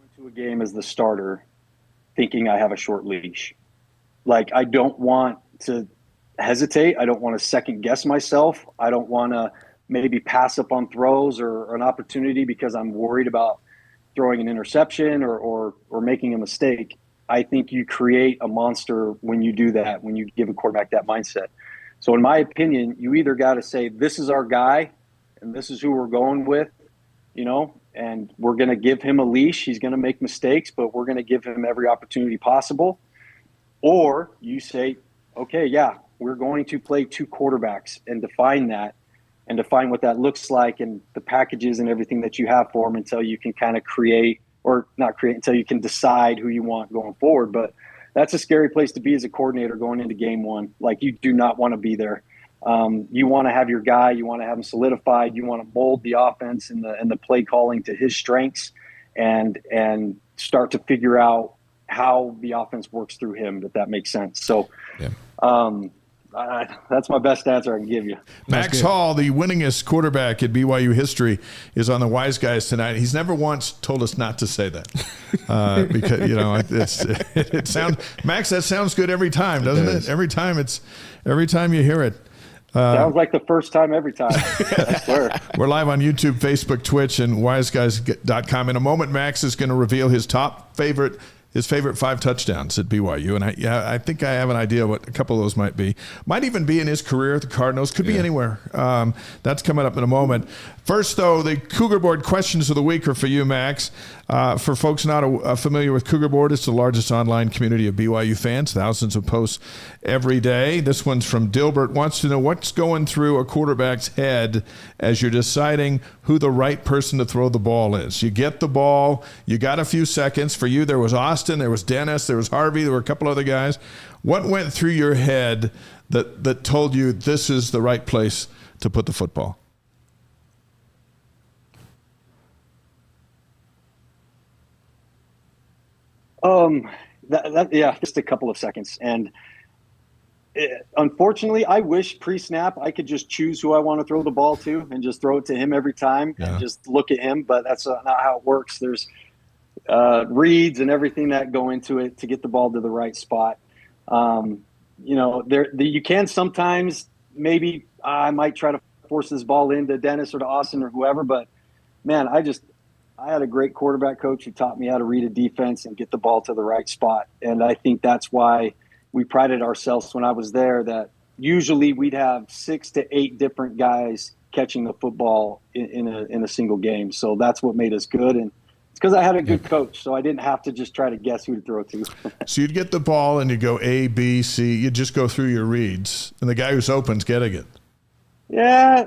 into a game as the starter thinking I have a short leash. Like, I don't want to hesitate. I don't want to second guess myself. I don't want to maybe pass up on throws or an opportunity because I'm worried about throwing an interception or making a mistake. I think you create a monster when you do that, when you give a quarterback that mindset. So in my opinion, you either got to say, this is our guy and this is who we're going with, and we're going to give him a leash. He's going to make mistakes, but we're going to give him every opportunity possible. Or you say, okay, yeah, we're going to play 2 quarterbacks and define that, and define what that looks like and the packages and everything that you have for them until you can kind of until you can decide who you want going forward. But that's a scary place to be as a coordinator going into game one. Like, you do not want to be there. You want to have your guy, you want to have him solidified, you want to mold the offense and the play calling to his strengths and start to figure out how the offense works through him, if that makes sense. So, that's my best answer I can give you. Max Hall, the winningest quarterback in BYU history, is on the Wise Guys tonight. He's never once told us not to say that because it sounds, Max, that sounds good every time, doesn't it? Every time you hear it. Sounds like the first time every time. I swear. We're live on YouTube, Facebook, Twitch, and wiseguys.com. In a moment, Max is going to reveal his favorite 5 touchdowns at BYU. And I think I have an idea what a couple of those might be. Might even be in his career at the Cardinals. Could be anywhere. That's coming up in a moment. First, though, the Cougar Board questions of the week are for you, Max. For folks not familiar with Cougar Board, it's the largest online community of BYU fans. Thousands of posts every day. This one's from Dilbert. Wants to know what's going through a quarterback's head as you're deciding who the right person to throw the ball is. You get the ball. You got a few seconds. For you, there was Austin, there was Dennis, there was Harvey, there were a couple other guys. What went through your head that told you this is the right place to put the football? Just a couple of seconds. And unfortunately, I wish pre-snap I could just choose who I want to throw the ball to and just throw it to him every time and just look at him. But that's not how it works. There's reads and everything that go into it to get the ball to the right spot. You can sometimes maybe I might try to force this ball into Dennis or to Austin or whoever. But, man, I had a great quarterback coach who taught me how to read a defense and get the ball to the right spot. And I think that's why we prided ourselves when I was there that usually we'd have 6 to 8 different guys catching the football in a single game. So that's what made us good. And it's because I had a good coach, so I didn't have to just try to guess who to throw it to. So you'd get the ball and you'd go A, B, C. You'd just go through your reads. And the guy who's open's getting it. Yeah,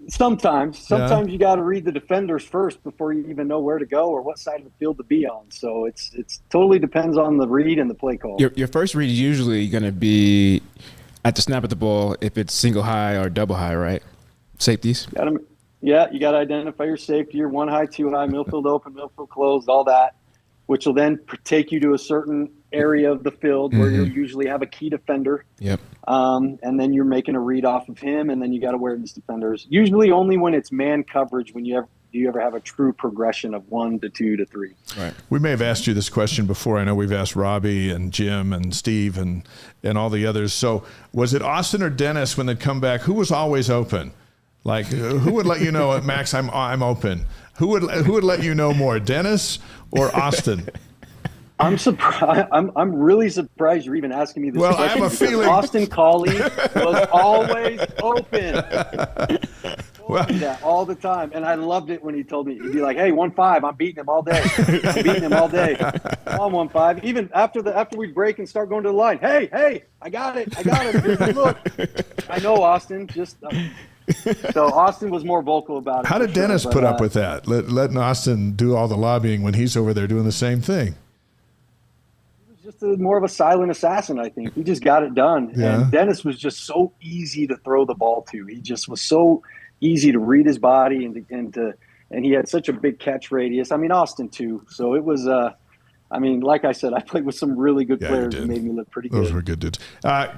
Sometimes you got to read the defenders first before you even know where to go or what side of the field to be on. So it's totally depends on the read and the play call. Your first read is usually going to be at the snap of the ball if it's single high or double high, right? Safeties. You got to identify your safety, your 1 high, 2 high, middle field open, middle field closed, all that, which will then take you to a certain area of the field where you'll usually have a key defender. Yep. And then you're making a read off of him, and then you got awareness defenders. Usually only when it's man coverage when do you ever have a true progression of 1 to 2 to 3. Right. We may have asked you this question before. I know we've asked Robbie and Jim and Steve and all the others. So was it Austin or Dennis when they'd come back? Who was always open? Like, who would let you know, Max, I'm open? Who would let you know more, Dennis or Austin? I'm surprised. I'm really surprised you're even asking me this question. Well, I have a feeling Austin Collie was always open. Well, that all the time, and I loved it when he told me. He'd be like, "Hey, 1-5, I'm beating him all day. I'm beating him all day. Come on, 1-5." Even after we break and start going to the line, hey, I got it. Look, I know Austin. So Austin was more vocal about it. How did Dennis put up with that? Letting Austin do all the lobbying when he's over there doing the same thing? Just more of a silent assassin, I think. He just got it done. Yeah. And Dennis was just so easy to throw the ball to. He just was so easy to read his body and he had such a big catch radius. I mean, Austin too. So it was like I said, I played with some really good players who made me look pretty good. Those were good dudes.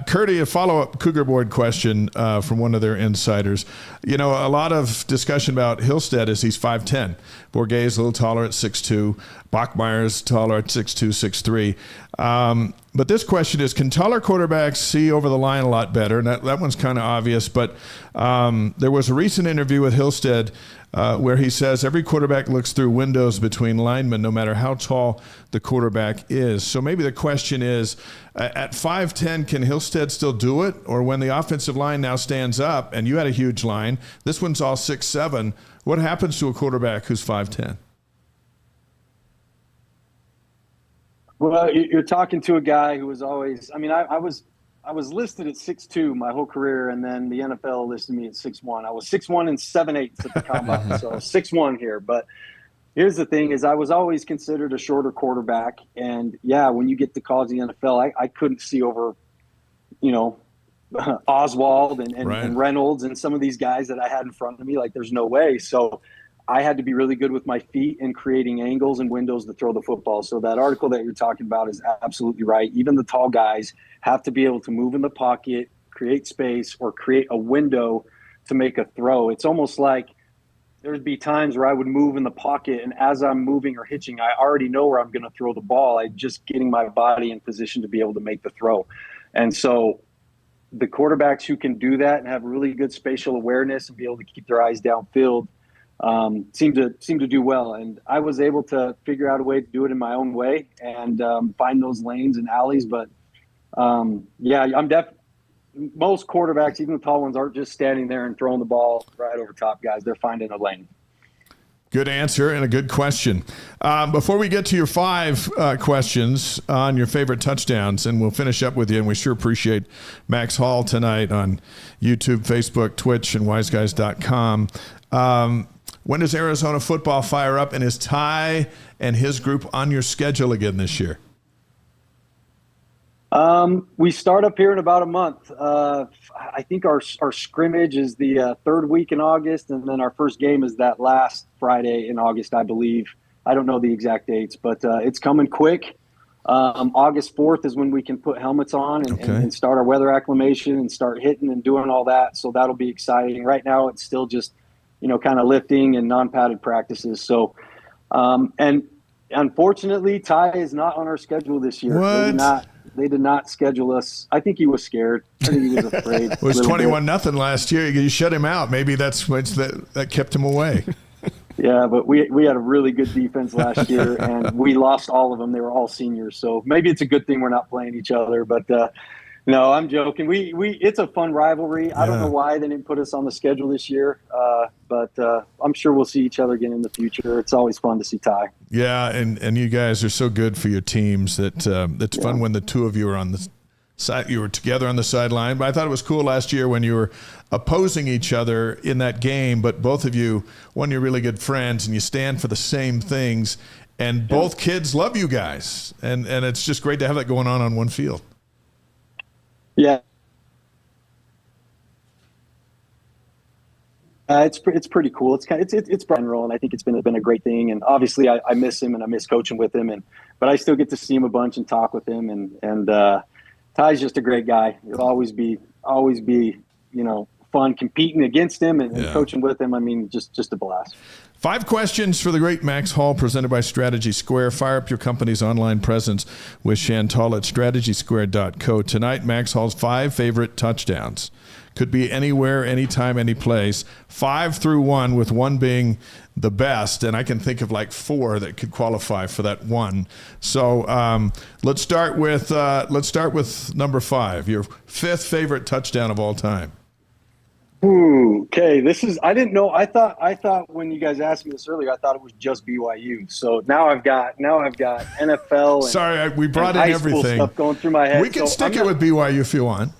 Curdy, a follow-up Cougar Board question from one of their insiders. You know, a lot of discussion about Hillstead is he's 5'10". Bourguet is a little taller at 6'2". Bachmeier is taller at 6'2", 6'3". But this question is, can taller quarterbacks see over the line a lot better? And that one's kind of obvious. But there was a recent interview with Hillstead where he says every quarterback looks through windows between linemen no matter how tall the quarterback is. So maybe the question is, at 5'10", can Hillstead still do it? Or when the offensive line now stands up, and you had a huge line, this one's all 6'7", what happens to a quarterback who's 5'10"? Well, you're talking to a guy who was always – I mean, I was listed at 6'2" my whole career, and then the NFL listed me at 6'1". I was 6'1" and 7/8 at the combine, so 6'1" here. But here's the thing is I was always considered a shorter quarterback. And, yeah, when you get to college in the NFL, I couldn't see over, Oswald and Reynolds and some of these guys that I had in front of me. Like, there's no way. So I had to be really good with my feet and creating angles and windows to throw the football. So that article that you're talking about is absolutely right. Even the tall guys have to be able to move in the pocket, create space, or create a window to make a throw. It's almost like there'd be times where I would move in the pocket, and as I'm moving or hitching, I already know where I'm going to throw the ball. I'm just getting my body in position to be able to make the throw. And so the quarterbacks who can do that and have really good spatial awareness and be able to keep their eyes downfield seem to do well. And I was able to figure out a way to do it in my own way and find those lanes and alleys. But most quarterbacks, even the tall ones, aren't just standing there and throwing the ball right over top guys. They're finding a lane. Good answer and a good question. Before we get to your 5 questions on your favorite touchdowns, and we'll finish up with you, and we sure appreciate Max Hall tonight on YouTube, Facebook, Twitch, and wiseguys.com. When does Arizona football fire up, and is Ty and his group on your schedule again this year? We start up here in about a month. I think our scrimmage is the 3rd week in August, and then our first game is that last Friday in August, I believe. I don't know the exact dates, but it's coming quick. August 4th is when we can put helmets on and start our weather acclimation and start hitting and doing all that. So that'll be exciting. Right now it's still just, kind of lifting and non-padded practices. So, and unfortunately, Ty is not on our schedule this year. What? They did not schedule us. I think he was scared. I think he was afraid. It was 21-0 last year. You shut him out. Maybe that's that kept him away. Yeah, but we had a really good defense last year, and we lost all of them. They were all seniors, so maybe it's a good thing we're not playing each other. But no, I'm joking. It's a fun rivalry. I don't know why they didn't put us on the schedule this year, but I'm sure we'll see each other again in the future. It's always fun to see Ty. Yeah, and you guys are so good for your teams that it's fun when the two of you are on the You were together on the sideline, but I thought it was cool last year when you were opposing each other in that game, but both of you, one of your really good friends, and you stand for the same things, and both kids love you guys, and it's just great to have that going on one field. Yeah. It's pretty cool. It's Brian Roll, and I think it's been a great thing. And obviously, I miss him, and I miss coaching with him, but I still get to see him a bunch and talk with him. And Ty's just a great guy. It'll always be fun competing against him and coaching with him. I mean, just a blast. 5 questions for the great Max Hall, presented by Strategy Square. Fire up your company's online presence with Chantal at strategysquare.co. Tonight, Max Hall's 5 favorite touchdowns. Could be anywhere, anytime, any place. 5 through 1, with 1 being the best, and I can think of like 4 that could qualify for that 1. So let's start with number 5. Your 5th favorite touchdown of all time. Ooh, okay. I didn't know. I thought when you guys asked me this earlier, I thought it was just BYU. So now I've got NFL. And, sorry, we brought in high school everything stuff going through my head. We can stick it with BYU if you want.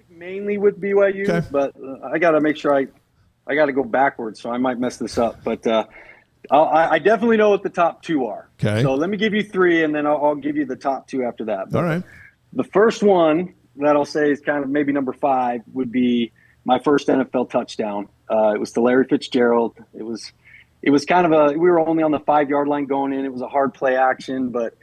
Mainly with BYU, okay. But I got to make sure I got to go backwards, so I might mess this up. But I definitely know what the top 2 are. Okay. So let me give you 3, and then I'll give you the top 2 after that. All right. The first one that I'll say is kind of maybe number 5 would be my first NFL touchdown. It was to Larry Fitzgerald. It was kind of we were only on the 5-yard line going in. It was a hard play action, but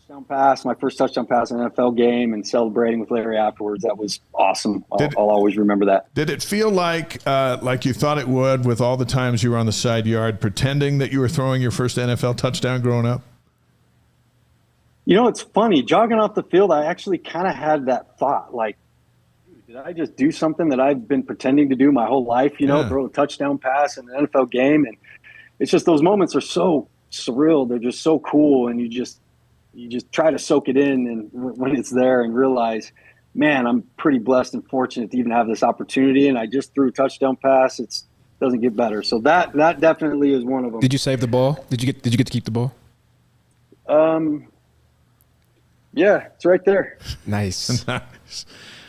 touchdown pass, my first touchdown pass in an NFL game, and celebrating with Larry afterwards. That was awesome. I'll always remember that. Did it feel like you thought it would, with all the times you were on the side yard pretending that you were throwing your first NFL touchdown growing up? It's funny. Jogging off the field, I actually kind of had that thought, like, did I just do something that I've been pretending to do my whole life, throw a touchdown pass in an NFL game? And it's just, those moments are so surreal. They're just so cool. And you just try to soak it in, and when it's there, and realize, man, I'm pretty blessed and fortunate to even have this opportunity. And I just threw a touchdown pass. It doesn't get better. So that definitely is one of them. Did you save the ball? Did you get to keep the ball? Yeah, it's right there. Nice.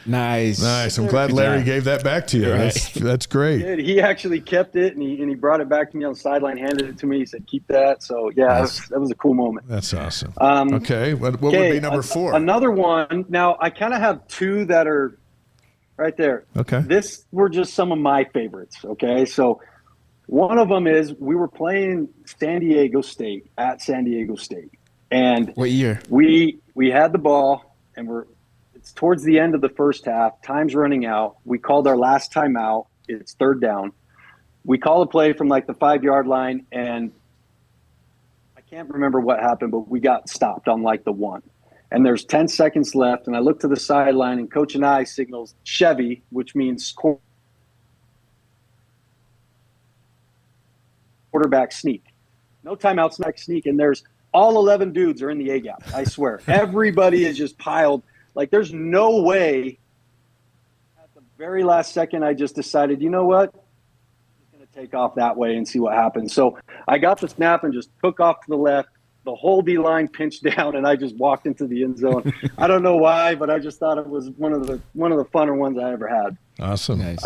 Nice. I'm glad Larry gave that back to you. Right. That's great. He actually kept it, and he brought it back to me on the sideline, handed it to me. He said, "Keep that." So yeah, that was a cool moment. That's awesome. Okay, what would be number 4? Another one. Now I kind of have 2 that are right there. Okay. This were just some of my favorites. Okay, so one of them is we were playing San Diego State at San Diego State, and what year? We had the ball, and it's towards the end of the first half. Time's running out. We called our last timeout. It's 3rd down. We call a play from like the 5-yard line, and I can't remember what happened, but we got stopped on like the 1. And there's 10 seconds left, and I look to the sideline, and Coach and I signals Chevy, which means quarterback sneak. No timeouts, next sneak, and there's all 11 dudes are in the A-gap. I swear. Everybody is just piled. Like, there's no way. At the very last second, I just decided, you know what? I'm just going to take off that way and see what happens. So I got the snap and just took off to the left. The whole D-line pinched down, and I just walked into the end zone. I don't know why, but I just thought it was one of the funner ones I ever had. Awesome. Nice.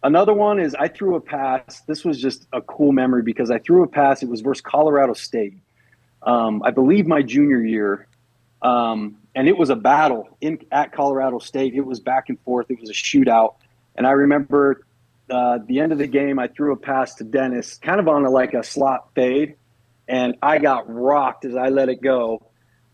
Another one is I threw a pass. This was just a cool memory because I threw a pass. It was versus Colorado State. I believe my junior year. And it was a battle at Colorado State. It was back and forth. It was a shootout. And I remember the end of the game, I threw a pass to Dennis, kind of on a slot fade. And I got rocked as I let it go.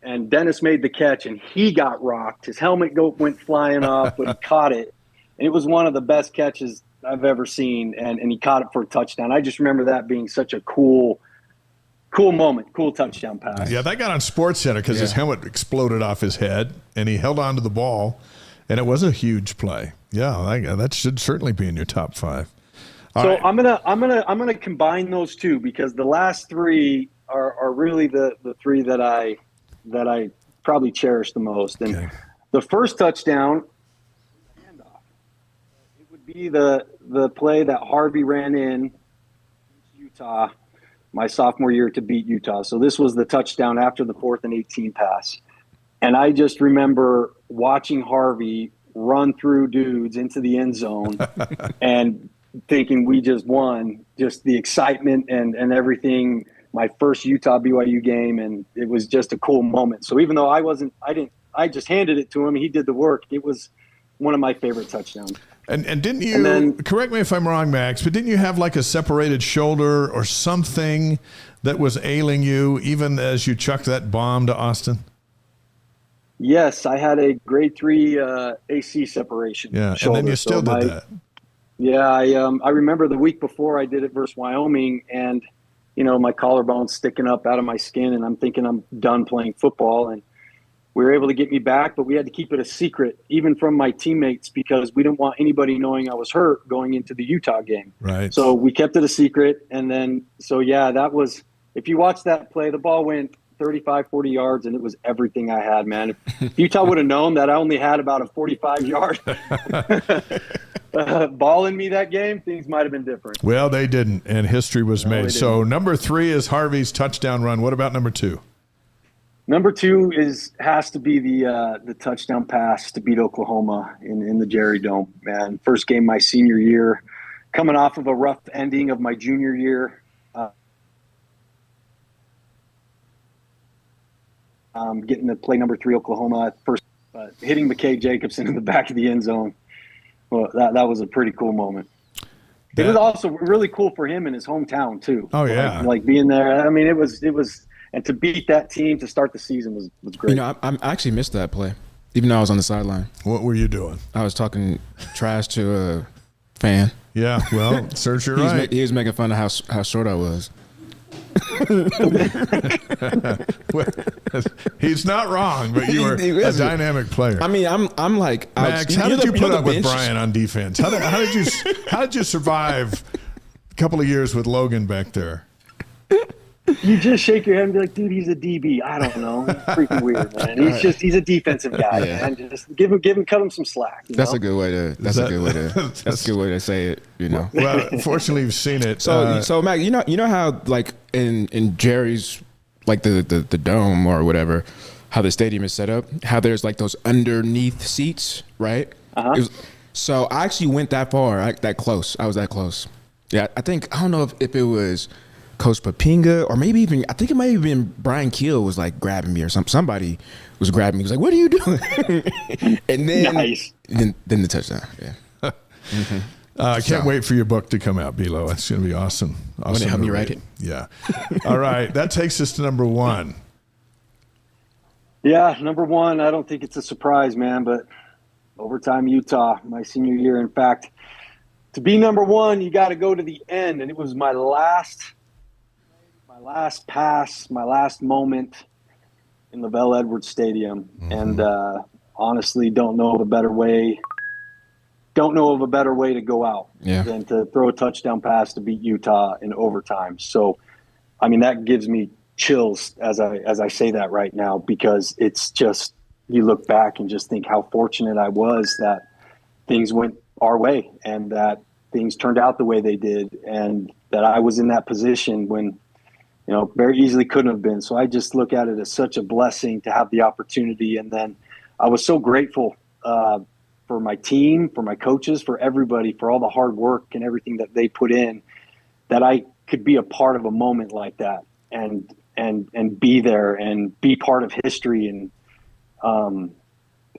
And Dennis made the catch, and he got rocked. His helmet went flying off, but he caught it. And it was one of the best catches I've ever seen. And he caught it for a touchdown. I just remember that being such a cool moment, cool touchdown pass. Yeah, that got on SportsCenter because his helmet exploded off his head, and he held on to the ball, and it was a huge play. Yeah, that should certainly be in your top 5. So right. I'm gonna combine those 2 because the last 3 are really the 3 that I probably cherish the most. And the first touchdown, handoff. It would be the play that Harvey ran in Utah my sophomore year to beat Utah. So this was the touchdown after the 4th and 18 pass. And I just remember watching Harvey run through dudes into the end zone and thinking we just won, just the excitement and everything. My first Utah BYU game, and it was just a cool moment. So even though I just handed it to him, he did the work. It was one of my favorite touchdowns. And didn't you, correct me if I'm wrong, Max, but didn't you have like a separated shoulder or something that was ailing you even as you chucked that bomb to Austin? Yes, I had a grade 3 AC separation. Yeah, shoulder. And then you still did that. Yeah, I remember the week before I did it versus Wyoming, and my collarbone's sticking up out of my skin, and I'm thinking I'm done playing football. And we were able to get me back, but we had to keep it a secret, even from my teammates, because we didn't want anybody knowing I was hurt going into the Utah game. Right. So we kept it a secret, and then that was. If you watch that play, the ball went 35, 40 yards, and it was everything I had, man. If Utah would have known that I only had about a 45-yard ball in me that game, things might have been different. Well, they didn't, and history was made. So number 3 is Harvey's touchdown run. What about number 2? Number 2 has to be the touchdown pass to beat Oklahoma in the Jerry Dome, man. First game my senior year, coming off of a rough ending of my junior year. Getting to play number 3 Oklahoma first, hitting McCae Jacobson in the back of the end zone. Well, that was a pretty cool moment. It was also really cool for him in his hometown too. Oh yeah, like being there. I mean, it was, and to beat that team to start the season was great. I actually missed that play, even though I was on the sideline. What were you doing? I was talking trash to a fan. Yeah, well, search your right. He was making fun of how short I was. He's not wrong, but you were a dynamic player. I mean, I'm like, Max, how did you put up with Brian on defense? How did you survive a couple of years with Logan back there? You just shake your head and be like, dude, he's a DB. I don't know. He's freaking weird, man. He's a defensive guy, man. Just cut him some slack. That's a good way to say it, Well, fortunately you've seen it. So Mac, you know how like in Jerry's like the dome or whatever, how the stadium is set up, how there's like those underneath seats, right? Uh-huh. So I actually went that far, that close. I was that close. Yeah, I don't know if it was Coach Papinga, or maybe even, I think it might have been Brian Keel was like grabbing me or something. Somebody was grabbing me. He was like, "What are you doing?" And then, nice. then the touchdown. Yeah. Mm-hmm. I can't wait for your book to come out, Bilo. It's going to be awesome. Want to help me write it? Yeah. All right. That takes us to number 1. Yeah, number 1. I don't think it's a surprise, man, but overtime Utah, my senior year. In fact, to be number 1, you got to go to the end, and it was my last pass, my last moment in Lavelle Edwards Stadium. Mm-hmm. And honestly, don't know of a better way to go out than to throw a touchdown pass to beat Utah in overtime. So, I mean, that gives me chills as I say that right now, because it's just, you look back and just think how fortunate I was that things went our way and that things turned out the way they did, and that I was in that position when, very easily couldn't have been. So I just look at it as such a blessing to have the opportunity. And then I was so grateful for my team, for my coaches, for everybody, for all the hard work and everything that they put in, that I could be a part of a moment like that and be there and be part of history. And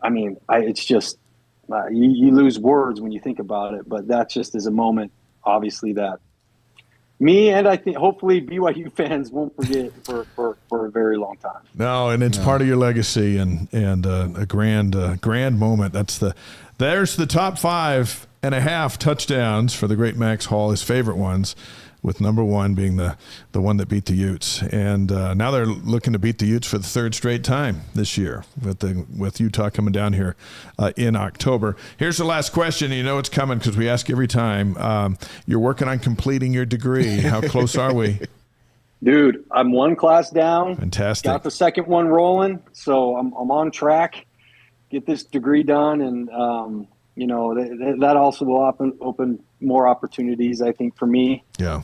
it's just, you lose words when you think about it, but that just is a moment, obviously, that me and I think hopefully BYU fans won't forget for a very long time. No, and it's part of your legacy and a grand moment. There's the top 5.5 touchdowns for the great Max Hall, his favorite ones, with number 1 being the one that beat the Utes. And now they're looking to beat the Utes for the 3rd straight time this year with Utah coming down here in October. Here's the last question. You know it's coming because we ask every time. You're working on completing your degree. How close are we? Dude, I'm 1 class down. Fantastic. Got the second one rolling, so I'm on track. Get this degree done, and that also will open more opportunities, I think, for me. Yeah.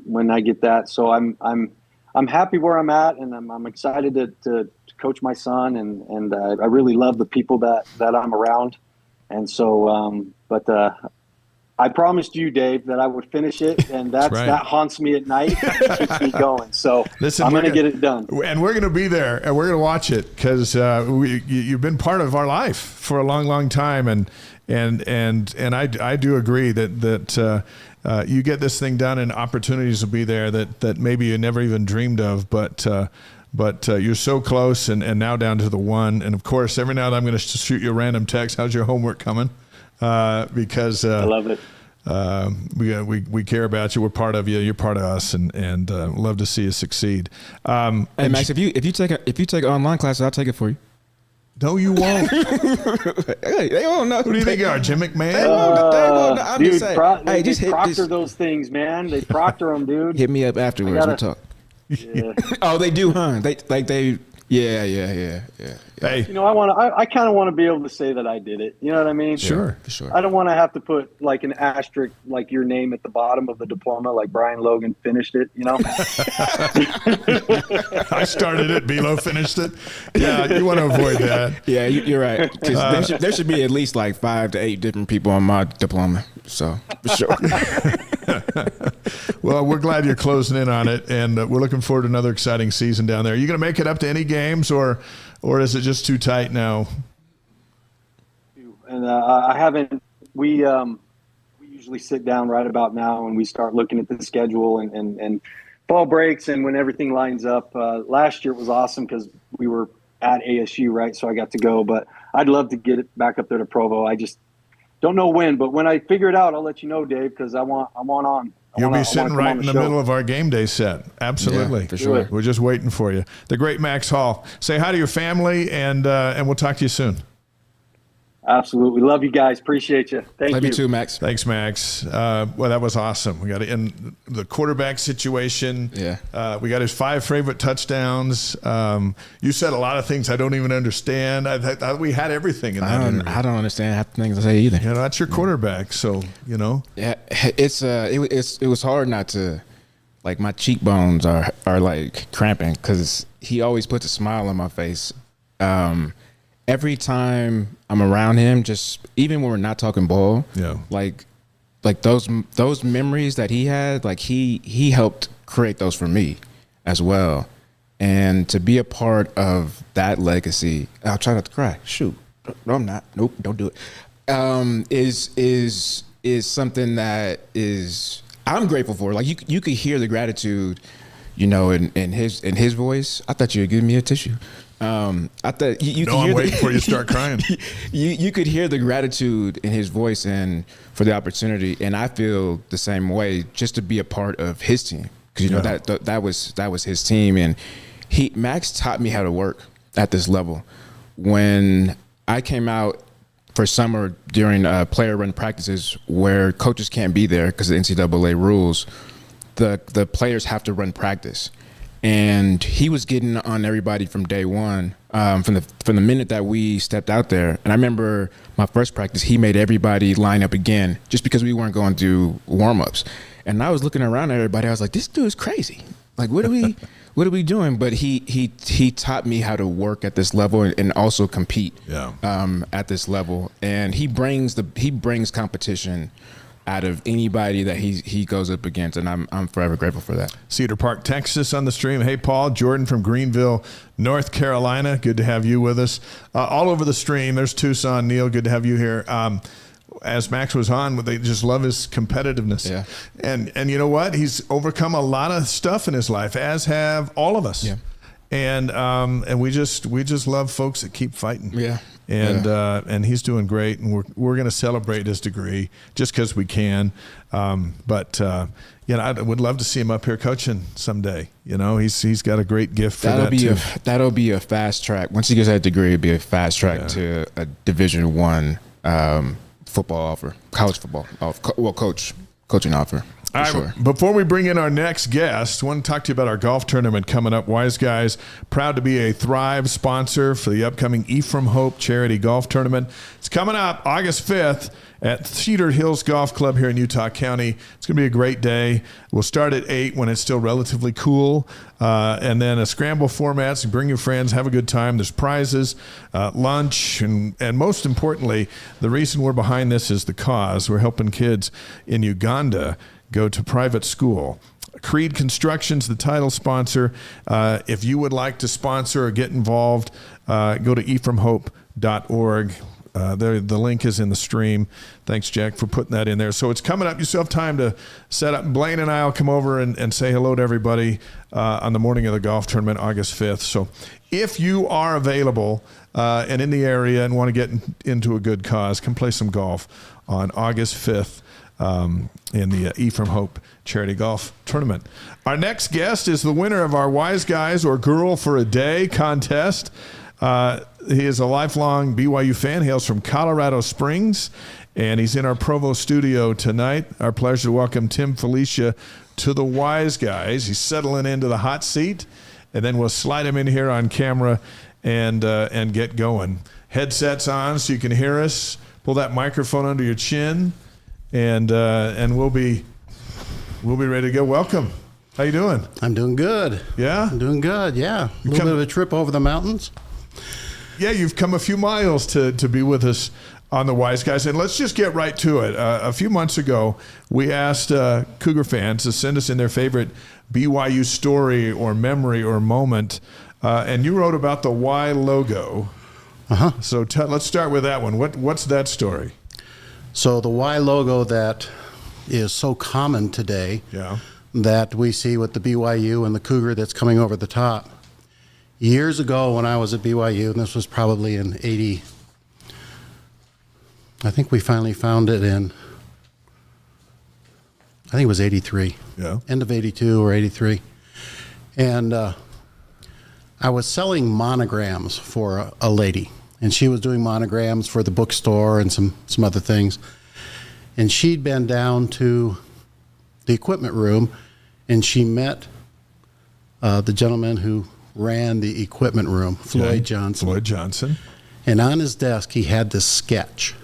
When I get that, so I'm I'm happy where I'm at, and I'm excited to coach my son, and I really love the people that I'm around. And so, I promised you, Dave, that I would finish it, and that haunts me at night and keeps me going. So listen, I'm going to get it done. And we're going to be there, and we're going to watch it because you've been part of our life for a long, long time. And I do agree that you get this thing done, and opportunities will be there that maybe you never even dreamed of, but you're so close, and now down to the one. And of course, every now and then I'm going to shoot you a random text. How's your homework coming? Because I love it. We care about you. We're part of you. You're part of us, and love to see you succeed. Hey Max, if you take online classes, I'll take it for you. No, you won't. Hey, they don't know. Who do you think you are, Jim McMahon? They won't know. I'm dude, just saying. They proctor those things, man. They proctor them, dude. Hit me up afterwards. We'll talk. Yeah. Oh, they do, huh? Yeah. Hey, I kind of want to be able to say that I did it. You know what I mean? Sure. I don't want to have to put like an asterisk, like your name at the bottom of the diploma, like Brian Logan finished it. You know? I started it. Bilo finished it. Yeah, you want to avoid that. Yeah, you're right. 'Cause there should be at least like 5 to 8 different people on my diploma. So for sure. Well, we're glad you're closing in on it, and we're looking forward to another exciting season down there. Are you going to make it up to any games, or is it just too tight now? And I haven't. We usually sit down right about now, and we start looking at the schedule and fall breaks, and when everything lines up. Last year it was awesome because we were at ASU, right? So I got to go, but I'd love to get it back up there to Provo. I just don't know when, but when I figure it out, I'll let you know, Dave, because I want on. You'll be sitting right in the middle of our game day set. Absolutely. Yeah, for sure. We're just waiting for you. The great Max Hall. Say hi to your family, and we'll talk to you soon. Absolutely. Love you guys. Appreciate you. Thank you. Love you too, Max. Thanks, Max. Well, that was awesome. We got to end the quarterback situation. Yeah. We got his 5 favorite touchdowns. You said a lot of things I don't even understand. I thought we had everything in that interview. I don't understand half the things I say either. That's your quarterback, so you know. Yeah, it was hard not to, like, my cheekbones are like cramping because he always puts a smile on my face. Every time I'm around him, just even when we're not talking ball, like those memories that he had, like he helped create those for me as well. And to be a part of that legacy, I'll try not to cry. Shoot, no, I'm not. Nope, don't do it. Is something that is I'm grateful for. Like you could hear the gratitude, in his voice. I thought you were giving me a tissue. I thought you could hear I'm waiting for you to start crying. You could hear the gratitude in his voice and for the opportunity, and I feel the same way just to be a part of his team because that was his team, and Max taught me how to work at this level. When I came out for summer during player run practices where coaches can't be there because of the NCAA rules, the players have to run practice. And he was getting on everybody from day one, from the minute that we stepped out there. And I remember my first practice, he made everybody line up again just because we weren't going to do warm-ups. And I was looking around at everybody. I was like, this dude's crazy. Like, what are we doing? But he taught me how to work at this level and also compete at this level. And he brings competition out of anybody that he goes up against, and I'm forever grateful for that. Cedar Park, Texas on the stream. Hey, Paul, Jordan from Greenville, North Carolina. Good to have you with us. All over the stream, there's Tucson. Neil, good to have you here. As Max was on, they just love his competitiveness. Yeah. And you know what? He's overcome a lot of stuff in his life, as have all of us. Yeah. And we just love folks that keep fighting. Yeah. And he's doing great, and we're going to celebrate his degree just because we can. I would love to see him up here coaching someday. He's got a great gift for that too. That'll be a fast track. Once he gets that degree, it'll be a fast track to a Division I football offer, college football, coaching offer. For sure. Before we bring in our next guest, I want to talk to you about our golf tournament coming up. Wise Guys, proud to be a Thrive sponsor for the upcoming Ephraim Hope Charity Golf Tournament. It's coming up August 5th at Cedar Hills Golf Club here in Utah County. It's going to be a great day. We'll start at 8 when it's still relatively cool, and then a scramble format, so bring your friends, have a good time. There's prizes, lunch, and most importantly, the reason we're behind this is the cause. We're helping kids in Uganda go to private school. Creed Construction's the title sponsor. If you would like to sponsor or get involved, go to ephraimhope.org. The link is in the stream. Thanks, Jack, for putting that in there. So it's coming up. You still have time to set up. Blaine and I will come over and say hello to everybody on the morning of the golf tournament, August 5th. So if you are available and in the area and want to get into a good cause, come play some golf on August 5th in the Ephraim Hope Charity Golf Tournament. Our next guest is the winner of our Wise Guys or Girl for a Day contest. He is a lifelong BYU fan, hails from Colorado Springs, and he's in our Provo studio tonight. Our pleasure to welcome Tim Filichia to the Wise Guys. He's settling into the hot seat, and then we'll slide him in here on camera and get going. Headsets on so you can hear us. Pull that microphone under your chin, and we'll be ready to go. Welcome. How you doing? I'm doing good. Yeah? I'm doing good, yeah. A little bit of a trip over the mountains. Yeah, you've come a few miles to be with us on the Wise Guys. And let's just get right to it. A few months ago, we asked Cougar fans to send us in their favorite BYU story or memory or moment. And you wrote about the Y logo. Uh-huh. So let's start with that one. What's that story? So the Y logo that is so common today, Yeah. that we see with the BYU and the Cougar that's coming over the top. Years ago when I was at BYU, and this was probably in 80, I think we finally found it in, I think it was 83. Yeah. End of 82 or 83. And I was selling monograms for a lady. And she was doing monograms for the bookstore and some other things. And she'd been down to the equipment room, and she met the gentleman who ran the equipment room, Floyd Johnson. Floyd Johnson. And on his desk, he had this sketch.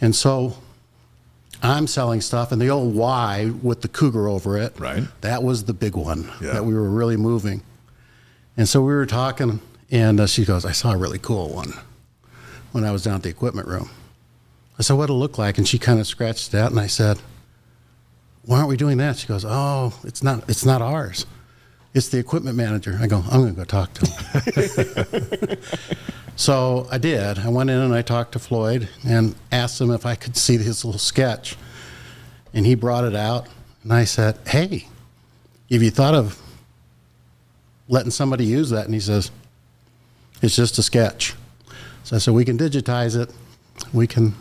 And so I'm selling stuff, and the old Y with the Cougar over it, Right. that was the big one Yeah. that we were really moving. And so we were talking, and she goes, I saw a really cool one when I was down at the equipment room. I said, what'd it look like? And she kind of scratched it out, and I said, why aren't we doing that? She goes, oh, it's not ours. It's the equipment manager. I go, I'm going to go talk to him. So I did. I went in and I talked to Floyd and asked him if I could see his little sketch. And he brought it out. And I said, hey, have you thought of letting somebody use that? And he says, it's just a sketch. So I said, we can digitize it. We can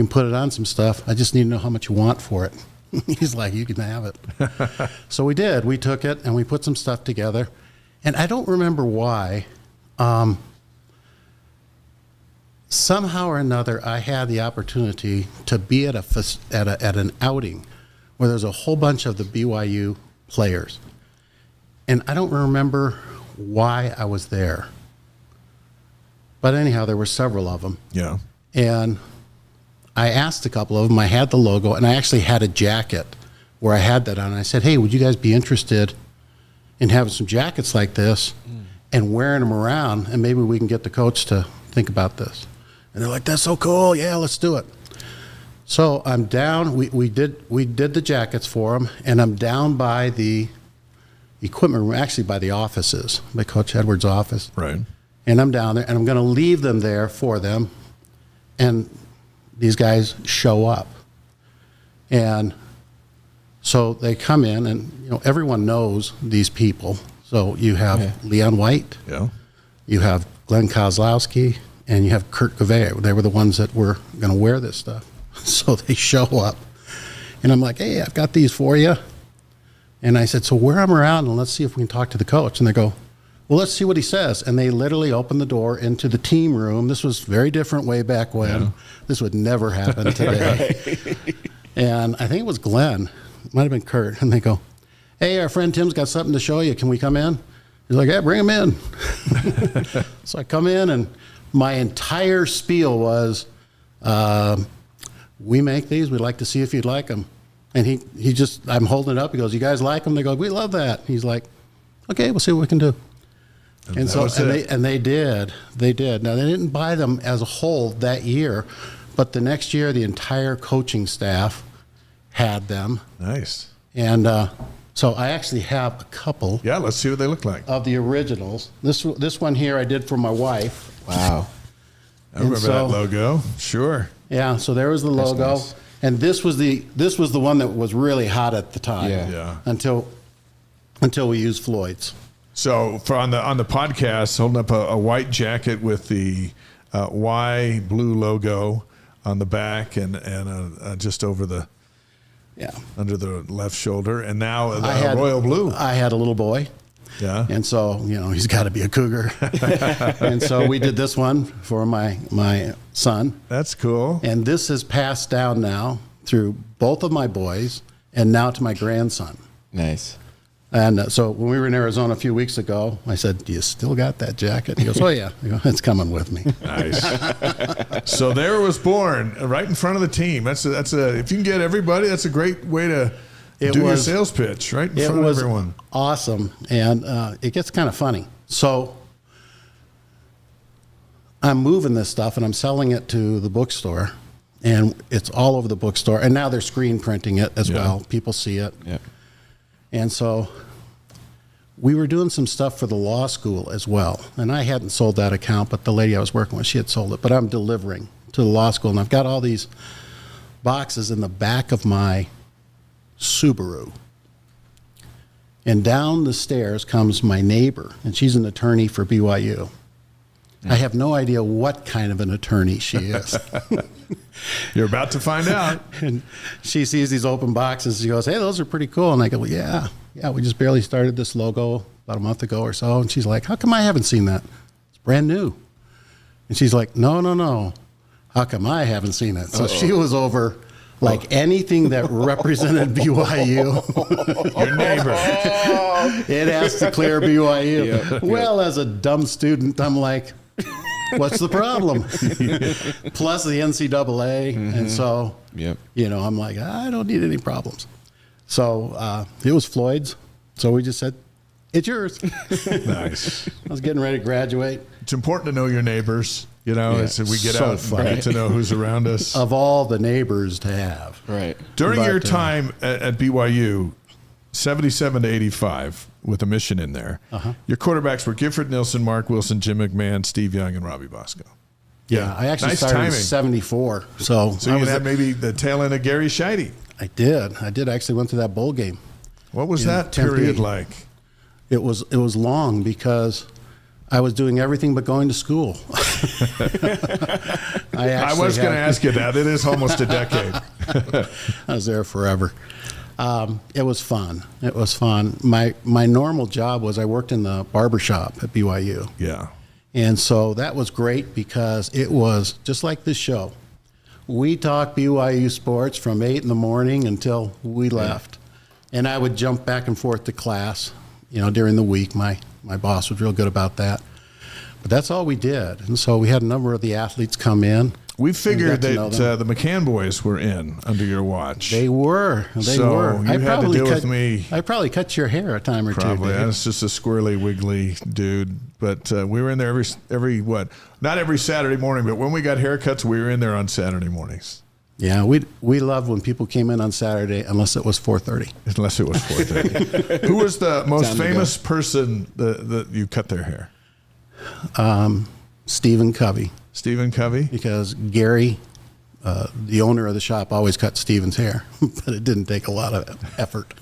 put it on some stuff. I just need to know how much you want for it. He's like, you can have it. So we did. We took it and we put some stuff together. And I don't remember why. Somehow or another, I had the opportunity to be at an outing where there's a whole bunch of the BYU players. And I don't remember why I was there. But anyhow, there were several of them. Yeah. And I asked a couple of them. I had the logo, and I actually had a jacket where I had that on. And I said, hey, would you guys be interested in having some jackets like this and wearing them around, and maybe we can get the coach to think about this? And they're like, that's so cool. Yeah, let's do it. So I'm down. We did the jackets for them, and I'm down by the equipment room, actually by the offices, by Coach Edwards' office. Right. And I'm down there, and I'm going to leave them there for them. And these guys show up. And so they come in, and everyone knows these people. So you have Leon White, Yeah. you have Glenn Kozlowski, and you have Kurt Gouveia. They were the ones that were going to wear this stuff. So they show up. And I'm like, hey, I've got these for you. And I said, so wear them around and let's see if we can talk to the coach. And they go, well, let's see what he says. And they literally opened the door into the team room. This was very different way back when. Yeah. This would never happen today. And I think it was Glenn, it might have been Kurt, and they go, "Hey, our friend Tim's got something to show you. Can we come in?" He's like, "Yeah, bring him in." So I come in, and my entire spiel was, "We make these. We'd like to see if you'd like them." And he just, I'm holding it up. He goes, "You guys like them?" They go, "We love that." He's like, "Okay, we'll see what we can do." And so, they did. They did. Now, they didn't buy them as a whole that year, but the next year, the entire coaching staff had them. Nice. And so I actually have a couple. Yeah, let's see what they look like. Of the originals. This one here I did for my wife. Wow. I remember that logo. Sure. Yeah, so there was the logo. Nice. And this was the one that was really hot at the time. Yeah. Until we used Floyd's. So on the podcast, holding up a white jacket with the Y blue logo on the back and just over the under the left shoulder, and now royal blue. I had a little boy. Yeah. And so, he's got to be a Cougar. And so we did this one for my son. That's cool. And this is passed down now through both of my boys and now to my grandson. Nice. And so when we were in Arizona a few weeks ago, I said, "Do you still got that jacket?" He goes, "Oh, yeah." I go, "It's coming with me." Nice. So there it was born right in front of the team. That's if you can get everybody, that's a great way to do your sales pitch right in front of everyone. Awesome. And it gets kind of funny. So I'm moving this stuff and I'm selling it to the bookstore, and it's all over the bookstore. And now they're screen printing it as well. People see it. Yeah. And so we were doing some stuff for the law school as well. And I hadn't sold that account, but the lady I was working with, she had sold it. But I'm delivering to the law school, and I've got all these boxes in the back of my Subaru. And down the stairs comes my neighbor, and she's an attorney for BYU. I have no idea what kind of an attorney she is. You're about to find out. And she sees these open boxes. She goes, "Hey, those are pretty cool." And I go, "Well, yeah, we just barely started this logo about a month ago or so." And she's like, "How come I haven't seen that? It's brand new." And she's like, No. How come I haven't seen it? So she was over like anything that represented BYU. Your neighbor. It has to clear BYU. Well, as a dumb student, I'm like, what's the problem? Plus the NCAA. Mm-hmm. And so, I'm like, I don't need any problems. So it was Floyd's. So we just said, "It's yours." Nice. I was getting ready to graduate. It's important to know your neighbors, as we get out and get to know who's around us. Of all the neighbors to have. Right. During your time at BYU, 77 to 85, with a mission in there, your quarterbacks were Gifford Nilsson, Mark Wilson, Jim McMahon, Steve Young, and Robbie Bosco. Yeah, I actually started in 74. So you had maybe the tail end of Gary Scheide. I did actually went to that bowl game. What was that period like? It was long because I was doing everything but going to school. I was going to ask you that. It is almost a decade. I was there forever. It was fun. My normal job was I worked in the barbershop at BYU. Yeah. And so that was great because it was just like this show. We talked BYU sports from 8 in the morning until we left. And I would jump back and forth to class, during the week. My boss was real good about that. But that's all we did. And so we had a number of the athletes come in. We figured that the McCann boys were in under your watch. They were. You had to deal with me. I probably cut your hair a time or two. Probably. That's just a squirrely, wiggly dude. But we were in there not every Saturday morning, but when we got haircuts, we were in there on Saturday mornings. Yeah, we loved when people came in on Saturday, unless it was 4:30. Unless it was 4:30. Who was the most famous person that you cut their hair? Stephen Covey. Stephen Covey? Because Gary, the owner of the shop, always cut Stephen's hair, but it didn't take a lot of effort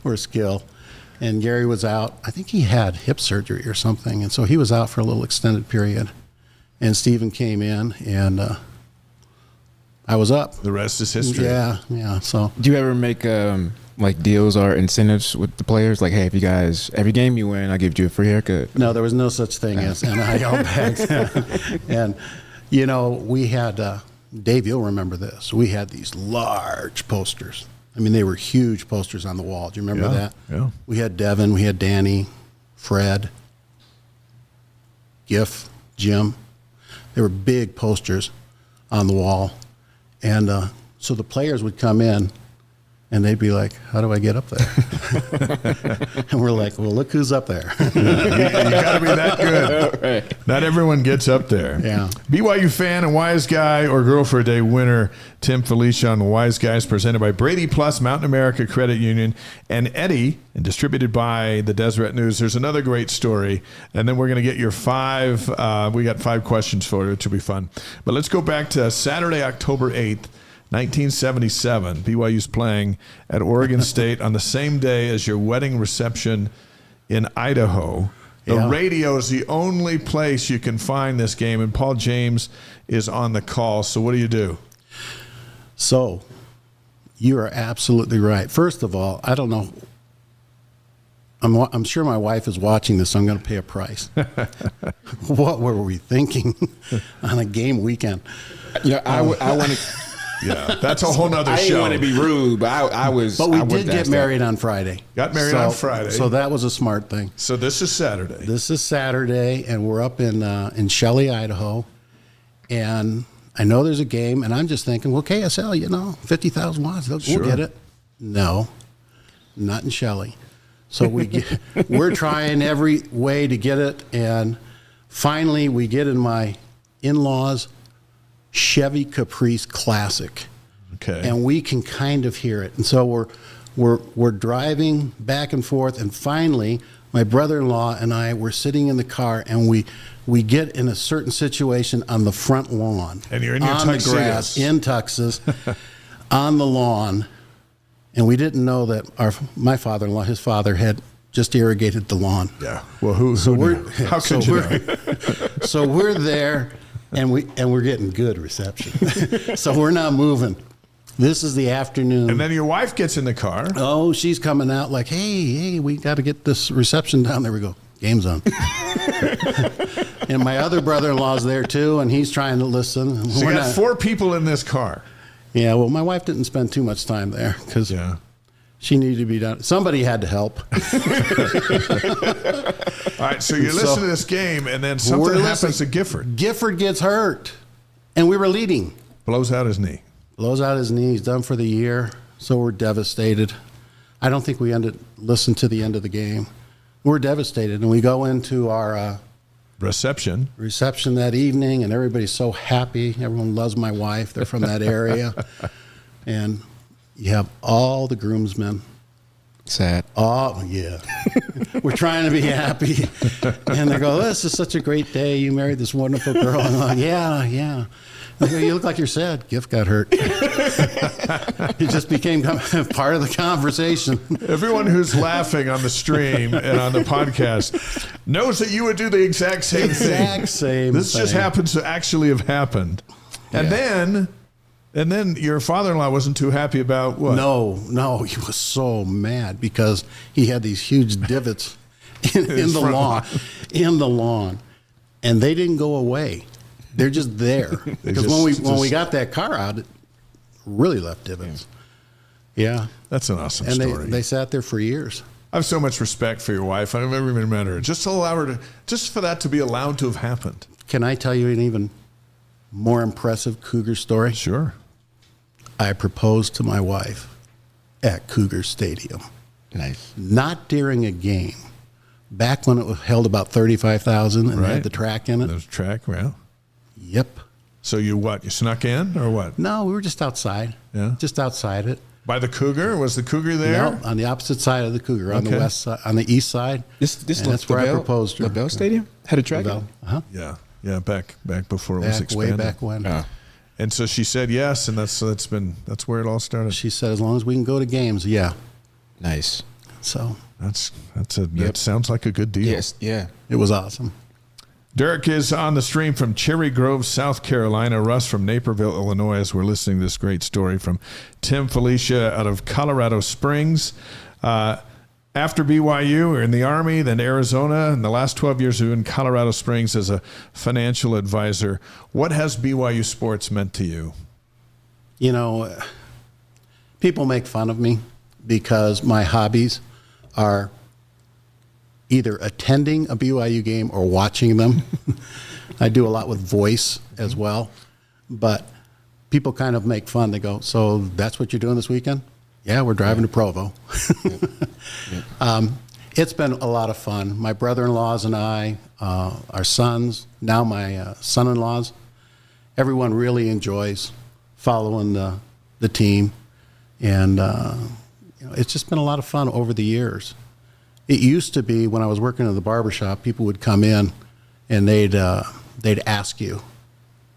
or skill. And Gary was out. I think he had hip surgery or something, and so he was out for a little extended period. And Stephen came in, and I was up. The rest is history. Yeah. So, do you ever make deals or incentives with the players? Like, hey, if you guys, every game you win, I give you a free haircut. No, there was no such thing as NIL back then. And we had Dave, you'll remember this. We had these large posters. I mean, they were huge posters on the wall. Do you remember that? Yeah. We had Devin, we had Danny, Fred, Giff, Jim. They were big posters on the wall. And so the players would come in, and they'd be like, how do I get up there? And we're like, well, look who's up there. You got to be that good. Right. Not everyone gets up there. Yeah. BYU fan and Wise Guy or Girl for a Day winner, Tim Felicia on the Wise Guys, presented by Brady Plus, Mountain America Credit Union, and Eddie, and distributed by the Deseret News. There's another great story, and then we're going to get your we got 5 questions for you, which will be fun. But let's go back to Saturday, October 8th. 1977, BYU's playing at Oregon State on the same day as your wedding reception in Idaho. The radio is the only place you can find this game, and Paul James is on the call. So what do? So you are absolutely right. First of all, I don't know. I'm sure my wife is watching this, so I'm going to pay a price. What were we thinking on a game weekend? I want to... Yeah, that's a whole nother show. I didn't want to be rude, but I was. But we did get married on Friday. Got married on Friday. So that was a smart thing. So this is Saturday. This is Saturday, and we're up in Shelley, Idaho. And I know there's a game, and I'm just thinking, well, KSL, 50,000 watts, we'll get it. No, not in Shelley. So we're trying every way to get it, and finally we get in my in-laws' Chevy Caprice Classic. Okay. And we can kind of hear it. And so we're driving back and forth, and finally my brother-in-law and I were sitting in the car, and we get in a certain situation on the front lawn. And you're in your on the grass, in Texas, on the lawn. And we didn't know that my father-in-law, his father, had just irrigated the lawn. Yeah. Well, who knew? How could you know? So we're there. And we're getting good reception. So we're not moving. This is the afternoon. And then your wife gets in the car. Oh, she's coming out like, hey, we got to get this reception down. There we go. Game's on. And my other brother-in-law's there too, and he's trying to listen. So you got 4 people in this car. Yeah, well, my wife didn't spend too much time there because she needed to be done. Somebody had to help. All right, so you listen to this game, and then something happens to Gifford. Gifford gets hurt, and we were leading. Blows out his knee. He's done for the year, so we're devastated. I don't think we listened to the end of the game. We're devastated, and we go into our reception that evening, and everybody's so happy. Everyone loves my wife. They're from that area. And you have all the groomsmen. Sad. Oh, yeah. We're trying to be happy. And they go, this is such a great day. You married this wonderful girl. And I'm like, yeah. They go, you look like you're sad. Giff got hurt. It just became part of the conversation. Everyone who's laughing on the stream and on the podcast knows that you would do the exact same thing. This just happens to actually have happened. And then your father-in-law wasn't too happy about what? No, he was so mad because he had these huge divots in the lawn, and they didn't go away. They're just there because when we got that car out, it really left divots. Yeah, that's an awesome story. And they sat there for years. I have so much respect for your wife. I've never even met her. Just for that to be allowed to have happened. Can I tell you an even more impressive Cougar story? Sure. I proposed to my wife at Cougar Stadium. Nice. Not during a game. Back when it held about 35,000 and had the track in it. There's track, yeah. Yep. So you snuck in or what? No, we were just outside. Yeah. Just outside it. By the Cougar? Was the Cougar there? No, on the opposite side of the Cougar, on the west side, on the east side. That's where I proposed to her. The Bell Stadium had a track. Uh-huh. Yeah. Back before it was expanded. Way back when. And so she said yes, and that's where it all started. She said, as long as we can go to games, yeah. Nice. So that sounds like a good deal. Yes, yeah. It was awesome. Derek is on the stream from Cherry Grove, South Carolina. Russ from Naperville, Illinois, as we're listening to this great story from Tim Felicia out of Colorado Springs. After BYU, or in the Army, then Arizona, and the last 12 years you've been in Colorado Springs as a financial advisor. What has BYU sports meant to you? You know, people make fun of me because my hobbies are either attending a BYU game or watching them. I do a lot with voice as well, but people kind of make fun. They go, "So that's what you're doing this weekend?" "Yeah, we're driving to Provo." It's been a lot of fun. My brother-in-laws and I, our sons, now my son-in-laws, everyone really enjoys following the team. And it's just been a lot of fun over the years. It used to be when I was working in the barbershop, people would come in and they'd ask you.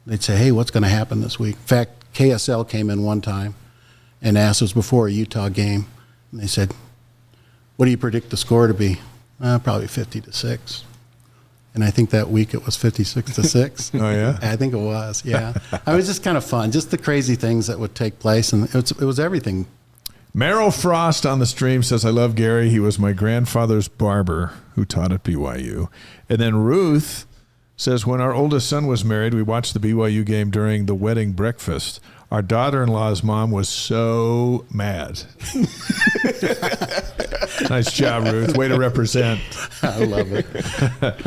They'd say, "Hey, what's going to happen this week?" In fact, KSL came in one time and asked us before a Utah game. And they said, "What do you predict the score to be?" Probably 50-6. And I think that week it was 56-6. Oh, yeah? I think it was, yeah. I mean, it was just kind of fun, just the crazy things that would take place. And it was everything. Merrill Frost on the stream says, "I love Gary. He was my grandfather's barber who taught at BYU." And then Ruth says, "When our oldest son was married, we watched the BYU game during the wedding breakfast. Our daughter-in-law's mom was so mad." Nice job, Ruth. Way to represent. I love it.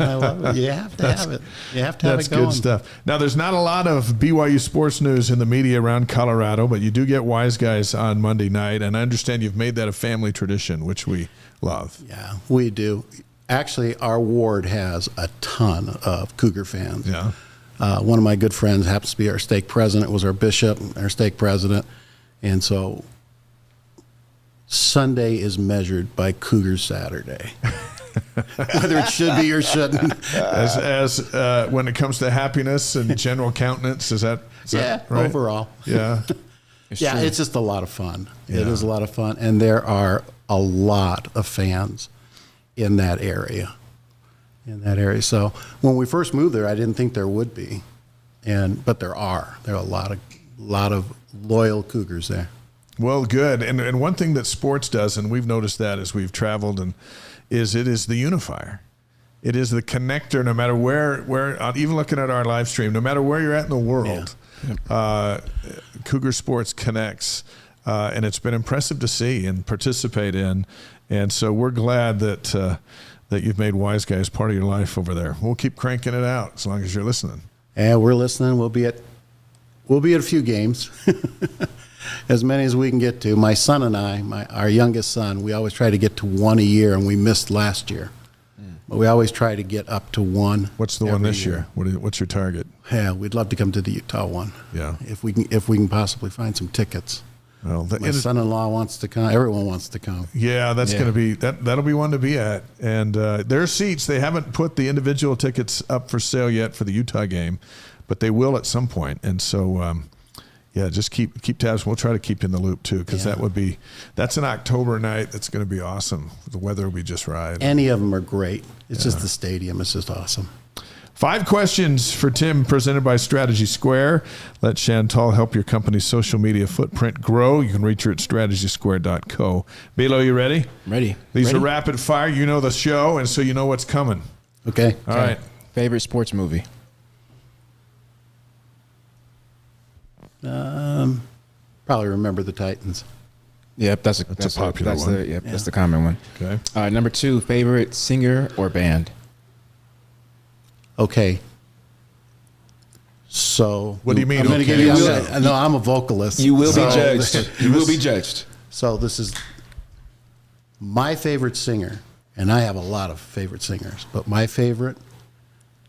I love it. You have to have it. You have to have it going. That's good stuff. Now, there's not a lot of BYU sports news in the media around Colorado, but you do get Wise Guys on Monday night, and I understand you've made that a family tradition, which we love. Yeah, we do. Actually, our ward has a ton of Cougar fans. Yeah. One of my good friends happens to be our stake president, was our bishop, our stake president. And so Sunday is measured by Cougar Saturday. Whether it should be or shouldn't. As when it comes to happiness and general countenance, is that right? Overall. Yeah. It's just a lot of fun. Yeah. It is a lot of fun. And there are a lot of fans in that area. So when we first moved there, I didn't think there would be, but there are. There are a lot of loyal Cougars there. Well, good. And one thing that sports does, and we've noticed that as we've traveled, is it is the unifier. It is the connector. No matter where even looking at our live stream, no matter where you're at in the world, Cougar sports connects, and it's been impressive to see and participate in. And so we're glad that you've made Wise Guys part of your life over there. We'll keep cranking it out as long as you're listening. Yeah, we're listening. We'll be at a few games, as many as we can get to. My son and I, our youngest son, we always try to get to one a year, and we missed last year. But we always try to get up to one. What's the one this year? What's your target? Yeah, we'd love to come to the Utah one. Yeah, if we can possibly find some tickets. Well, my son-in-law wants to come. Everyone wants to come. Yeah, that's going to be that'll be one to be at. And there are seats. They haven't put the individual tickets up for sale yet for the Utah game, but they will at some point. And so, just keep tabs. We'll try to keep you in the loop too, because that's an October night. That's going to be awesome. The weather will be just right. Any of them are great. It's just the stadium. It's just awesome. 5 questions for Tim, presented by Strategy Square. Let Chantal help your company's social media footprint grow. You can reach her at strategysquare.co. Bilo, you ready? Ready. These are rapid fire. You know the show, and so you know what's coming. Okay. All right. Favorite sports movie? Probably Remember the Titans. Yep, that's a popular one. That's the common one. Okay. Number 2, favorite singer or band? Okay. So what do you mean? I'm okay? No, I'm a vocalist. You will be judged. You will be judged. So this is my favorite singer, and I have a lot of favorite singers, but my favorite,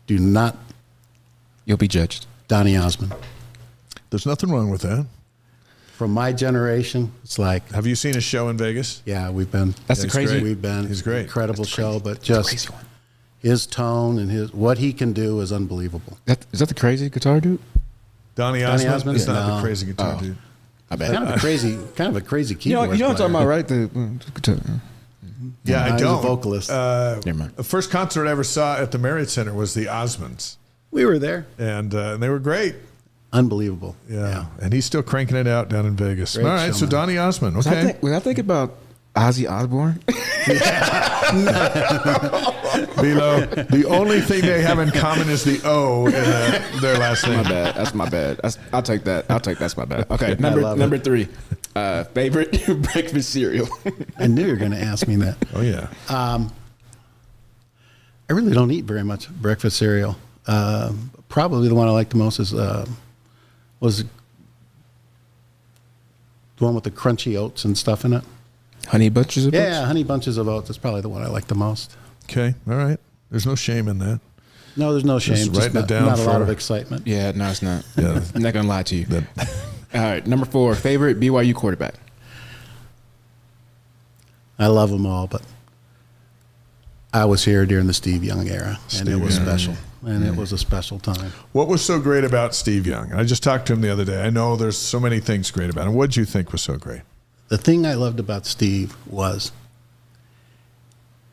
you'll be judged. Donny Osmond. There's nothing wrong with that. From my generation, it's like. Have you seen a show in Vegas? Yeah, we've been. That's the crazy. We've been. He's great. Incredible show, but just his tone and what he can do is unbelievable. Is that the crazy guitar dude? Donny Osmond? It's not the crazy guitar dude. I bet. Kind of a crazy keyboard. You know what I'm talking about, right? The guitar. Yeah, I don't. He's a vocalist. Never mind. The first concert I ever saw at the Marriott Center was the Osmonds. We were there. And they were great. Unbelievable. Yeah. And he's still cranking it out down in Vegas. Great All right, so Donny Osmond. Okay. When I think about Ozzy Osbourne? Below, the only thing they have in common is the O in their last name. My bad. That's my bad. I'll take that. That's my bad. Okay, number 3. Favorite breakfast cereal? I knew you were going to ask me that. Oh, yeah. I really don't eat very much breakfast cereal. Probably the one I like the most was the one with the crunchy oats and stuff in it. Honey Bunches of Oats? Yeah, Honey Bunches of Oats is probably the one I like the most. Okay, all right. There's no shame in that. No, there's no shame. Just writing it down not a lot for- of excitement. Yeah, no, it's not. Yeah. I'm not going to lie to you. All right, number 4, favorite BYU quarterback? I love them all, but I was here during the Steve Young era, and it was special. And it was a special time. What was so great about Steve Young? I just talked to him the other day. I know there's so many things great about him. What did you think was so great? The thing I loved about Steve was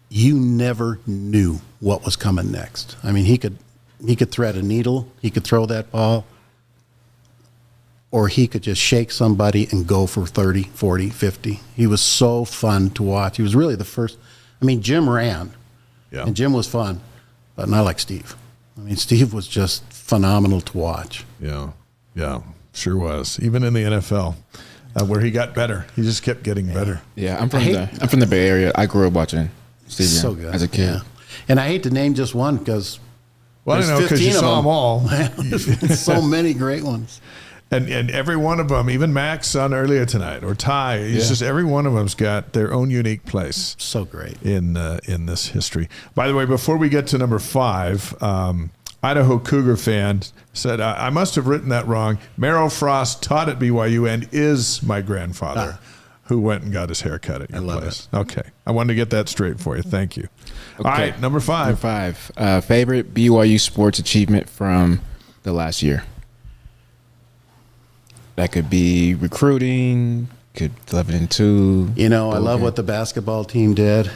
you never knew what was coming next. I mean, he could thread a needle, he could throw that ball, or he could just shake somebody and go for 30, 40, 50. He was so fun to watch. He was really the first. I mean, Jim ran, and Jim was fun, but not like Steve. I mean, Steve was just phenomenal to watch. Yeah, sure was. Even in the NFL, where he got better, he just kept getting better. Yeah, I'm from the Bay Area. I grew up watching Steve Young So good as a kid. yeah. And I hate to name just one because Well, I know because you saw them all, so many great ones. and every one of them, even Max on earlier tonight or Ty, it's just every one of them's got their own unique place. So great in this history. By the way, before we get to number 5, Idaho Cougar fan said, I must have written that wrong. Merrill Frost taught at BYU and is my grandfather who went and got his hair cut at your place. Okay. I wanted to get that straight for you. Thank you. Okay. All right, number 5. Number 5, favorite BYU sports achievement from the last year? That could be recruiting, could 11-2. You know, I love what the basketball team did.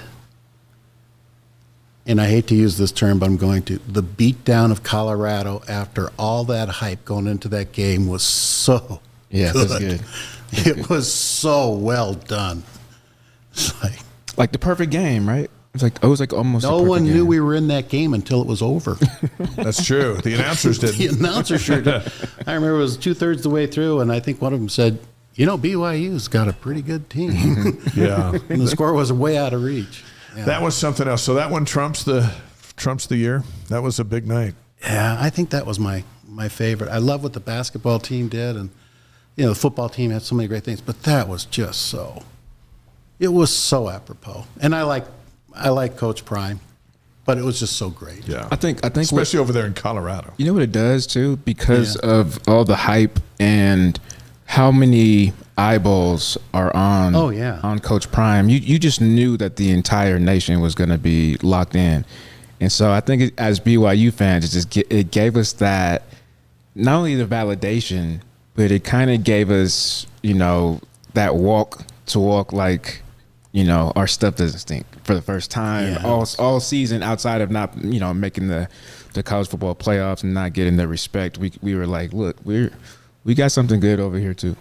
And I hate to use this term, but I'm going to. The beatdown of Colorado after all that hype going into that game was so Yeah, good. that's good. It was so well done. It's Like the perfect game, right? It was like almost no one knew we were in that game until it was over. That's true. The announcers didn't. The announcer sure did. I remember it was 2/3 the way through, and I think one of them said, BYU's got a pretty good team. Yeah. And the score was way out of reach. Yeah. That was something else. So that one trumps the year. That was a big night. Yeah, I think that was my favorite. I love what the basketball team did, and the football team had so many great things, but that was just it was so apropos. And I like Coach Prime, but it was just so great. Yeah. I think especially over there in Colorado. You know what it does too? Because of all the hype and how many eyeballs are on on Coach Prime, you just knew that the entire nation was going to be locked in. And so I think as BYU fans, it gave us that, not only the validation, but it kind of gave us, that walk like, our stuff doesn't stink for the first time all season, outside of not, making the college football playoffs and not getting the respect. We were like, look, we got something good over here too.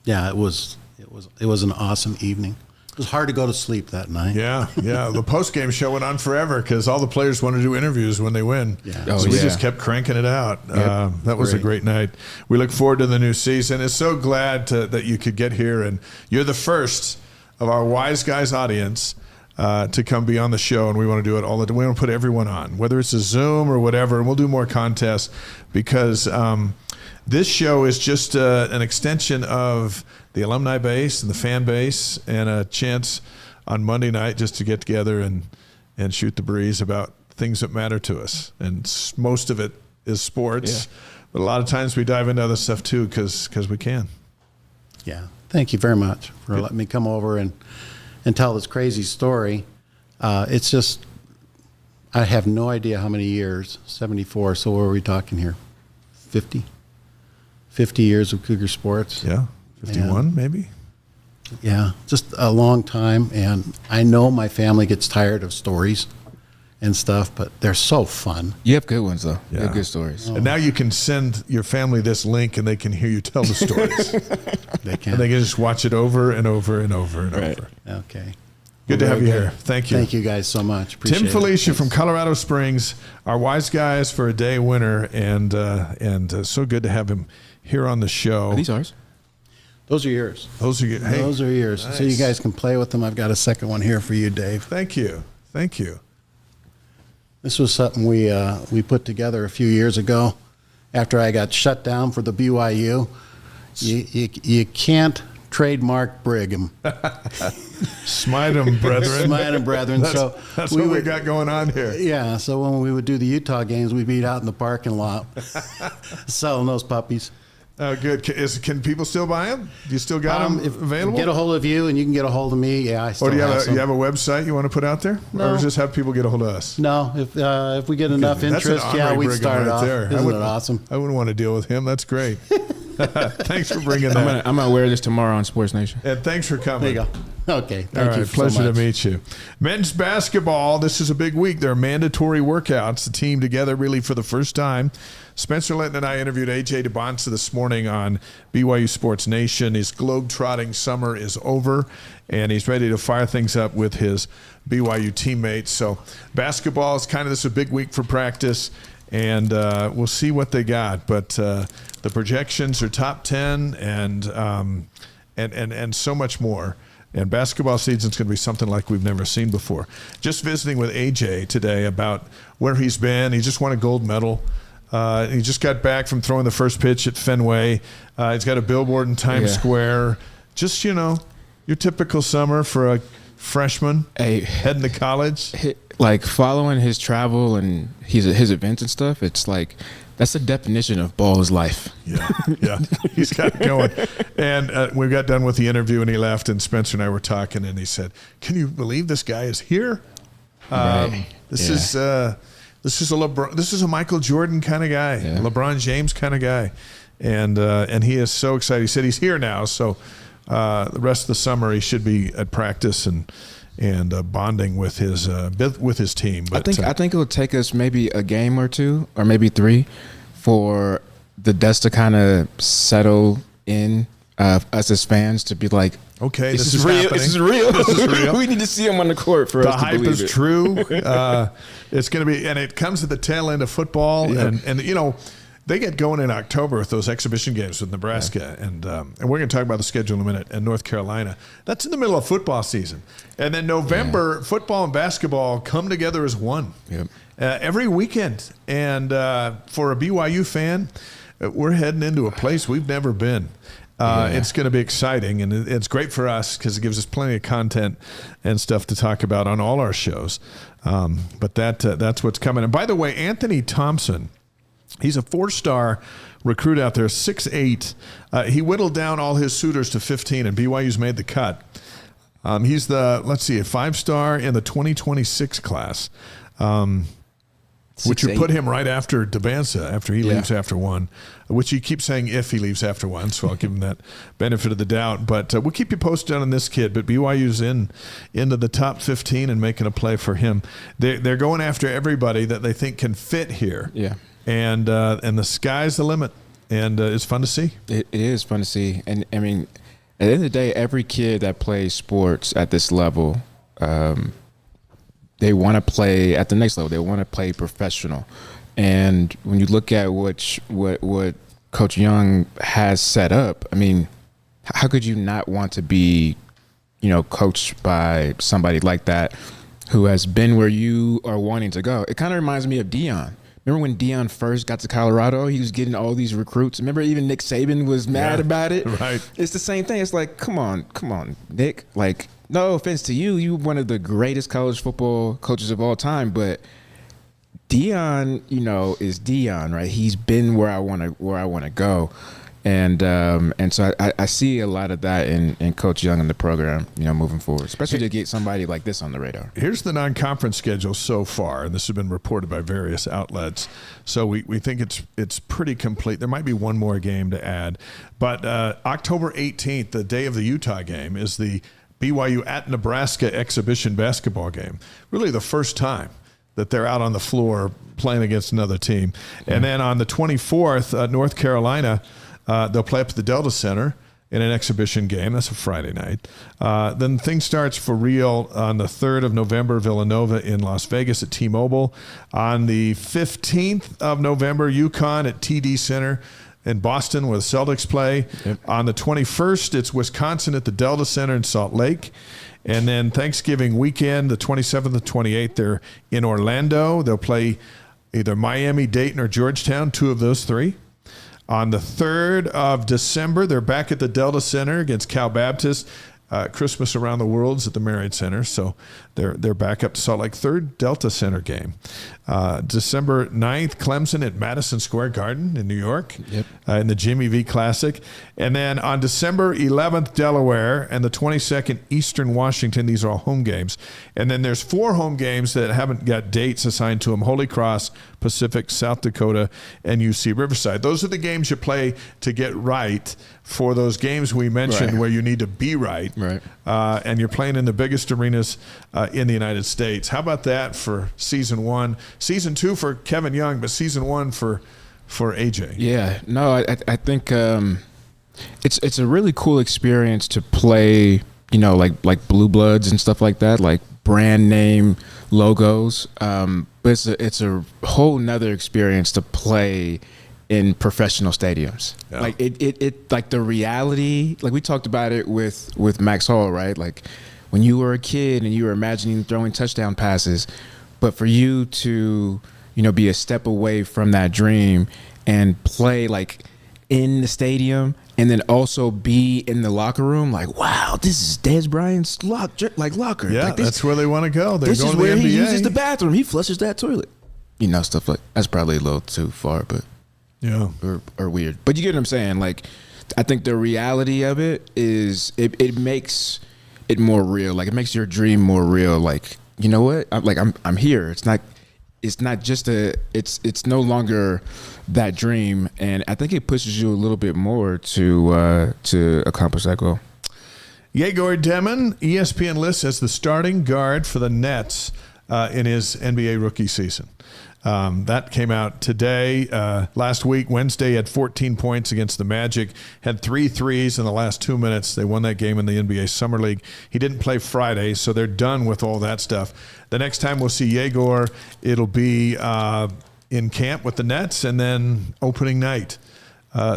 Yeah, it was an awesome evening. It was hard to go to sleep that night. Yeah. The post-game show went on forever because all the players want to do interviews when they win. Yeah. So we just kept cranking it out. Yep. That was a great night. We look forward to the new season. It's so glad that you could get here, and you're the first of our Wise Guys audience to come be on the show, and we want to do it all the time. We want to put everyone on, whether it's a Zoom or whatever, and we'll do more contests because this show is just an extension of the alumni base and the fan base, and a chance on Monday night just to get together and shoot the breeze about things that matter to us. And most of it is sports, but a lot of times we dive into other stuff too because we can. Yeah. Thank you very much for letting me come over and tell this crazy story. It's just, I have no idea how many years, 74, so what are we talking here? 50 years of Cougar sports. Yeah, 51 maybe. Yeah, just a long time, and I know my family gets tired of stories and stuff, but they're so fun. You have good ones though. Yeah. You have good stories. And now you can send your family this link and they can hear you tell the stories. They can. And they can just watch it over and over and over and Right. over. Okay. Good to have you here. Thank you. Thank you guys so much. Appreciate Tim Felicia it. from Colorado Springs, our wise guys for a day winner, and so good to have him here on the show. Are these ours? Those are yours. Those are hey, Those are yours. nice. So you guys can play with them. I've got a second one here for you, Dave. Thank you. This was something we put together a few years ago after I got shut down for the BYU. You can't trademark Brigham. Smite 'em, brethren. Smite 'em, brethren. That's what we got going on here. Yeah, so when we would do the Utah games, we'd be out in the parking lot selling those puppies. Oh, good. Can people still buy them? Do you still got them available? Get a hold of you, and you can get a hold of me. Yeah, I still Or do you have, some. you have a website you want to put out there? No. Or just have people get a hold of us? No, if we get enough That's an interest, yeah, honorary we'd Brigham start right off. there. Isn't it awesome? I wouldn't want to deal with him. That's great. Thanks for bringing that. I'm gonna wear this tomorrow on Sports Nation. And thanks for coming. There you go. Okay, All thank right, you so pleasure much. to meet you. Men's basketball, this is a big week. There are mandatory workouts. The team together really for the first time. Spencer Linton and I interviewed A.J. DeBonsa this morning on BYU Sports Nation. His globe-trotting summer is over, and he's ready to fire things up with his BYU teammates. So basketball is kind of this a big week for practice, and we'll see what they got. But the projections are top 10 and so much more. And basketball season's going to be something like we've never seen before. Just visiting with AJ today about where he's been. He just won a gold medal. He just got back from throwing the first pitch at Fenway. He's got a billboard in Times Square. Just, your typical summer for a freshman heading to college. Like following his travel and his events and stuff, it's like that's the definition of ball's life. Yeah, he's got it going. And we got done with the interview, and he left, and Spencer and I were talking, and he said, "Can you believe this guy is here? This is a LeBron, this is a Michael Jordan kind of guy, LeBron James kind of guy, and he is so excited. He said he's here now, so the rest of the summer he should be at practice and bonding with his team. But I think it will take us maybe a game or two, or maybe three, for the dust to kind of settle in. Us as fans to be like, okay, this is real. happening. This is real. This is real. We need to see him on the court for us to believe it. The hype is true. It's going to be, and it comes at the tail end of football, and they get going in October with those exhibition games with Nebraska, and we're going to talk about the schedule in a minute, and North Carolina. That's in the middle of football season. And then November, football and basketball come together as one every weekend. And for a BYU fan, we're heading into a place we've never been. It's going to be exciting, and it's great for us because it gives us plenty of content and stuff to talk about on all our shows. But that's what's coming. And by the way, Anthony Thompson, he's a 4-star recruit out there, 6'8". He whittled down all his suitors to 15, and BYU's made the cut. He's a 5-star in the 2026 class, which would put him right after DeBansa, after he leaves after one, which he keeps saying if he leaves after one, so I'll give him that benefit of the doubt. But we'll keep you posted on this kid. But BYU's into the top 15 and making a play for him. They're going after everybody that they think can fit here. Yeah. And the sky's the limit, and it's fun to see. It is fun to see, and I mean, at the end of the day, every kid that plays sports at this level, they want to play at the next level. They want to play professional, and when you look at what Coach Young has set up, I mean, how could you not want to be, coached by somebody like that who has been where you are wanting to go? It kind of reminds me of Deion. Remember when Deion first got to Colorado, he was getting all these recruits. Remember even Nick Saban was mad about it? Right. It's the same thing. It's like, come on, Nick. Like, no offense to you. You're one of the greatest college football coaches of all time. But Deion, is Deion, right? He's been where I want to go. And so I see a lot of that in Coach Young and the program, moving forward, especially to get somebody like this on the radar. Here's the non-conference schedule so far, and this has been reported by various outlets. So we think it's pretty complete. There might be one more game to add. But October 18th, the day of the Utah game, is the BYU at Nebraska exhibition basketball game. Really the first time that they're out on the floor playing against another team. And then on the 24th, North Carolina, they'll play up at the Delta Center, in an exhibition game. That's a Friday night. Then things starts for real on the 3rd of November, Villanova in Las Vegas at T-Mobile. On the 15th of November, UConn at TD Center in Boston where the Celtics play. Yep. On the 21st, it's Wisconsin at the Delta Center in Salt Lake. And then Thanksgiving weekend, the 27th and 28th, they're in Orlando. They'll play either Miami, Dayton, or Georgetown, 2 of those 3. On the 3rd of December, they're back at the Delta Center against Cal Baptist. Christmas Around the World's at the Marriott Center, so they're back up to Salt Lake. 3rd Delta Center game. December 9th, Clemson at Madison Square Garden in New York. Yep. In the Jimmy V Classic. And then on December 11th, Delaware, and the 22nd, Eastern Washington. These are all home games. And then there's 4 home games that haven't got dates assigned to them: Holy Cross, Pacific, South Dakota, and UC Riverside. Those are the games you play to get right for those games we mentioned where you need to be right. Right. And you're playing in the biggest arenas in the United States. How about that for season 1? Season 2 for Kevin Young, but season 1 for AJ. Yeah, no, I think it's a really cool experience to play, like Blue Bloods and stuff like that, like brand name logos. But it's a whole nother experience to play in professional stadiums. Yeah. Like it like the reality, like we talked about it with Max Hall, right? Like when you were a kid and you were imagining throwing touchdown passes, but for you to, be a step away from that dream and play like in the stadium and then also be in the locker room, like, wow, this is Dez Bryant's locker. Yeah, like that's where they want to go. They're this going is to where the NBA. he uses the bathroom. He flushes that toilet. Stuff like that's probably a little too far, but yeah, or weird. But you get what I'm saying? Like, I think the reality of it is it makes it more real. Like, it makes your dream more real. Like, you know what? I'm here. It's not just it's no longer that dream, and I think it pushes you a little bit more to accomplish that goal. Yegor Demon, ESPN lists as the starting guard for the Nets in his NBA rookie season. That came out today. Last week, Wednesday, had 14 points against the Magic, had 3 threes in the last 2 minutes. They won that game in the NBA Summer League. He didn't play Friday, so they're done with all that stuff. The next time we'll see Yegor, it'll be in camp with the Nets and then opening night.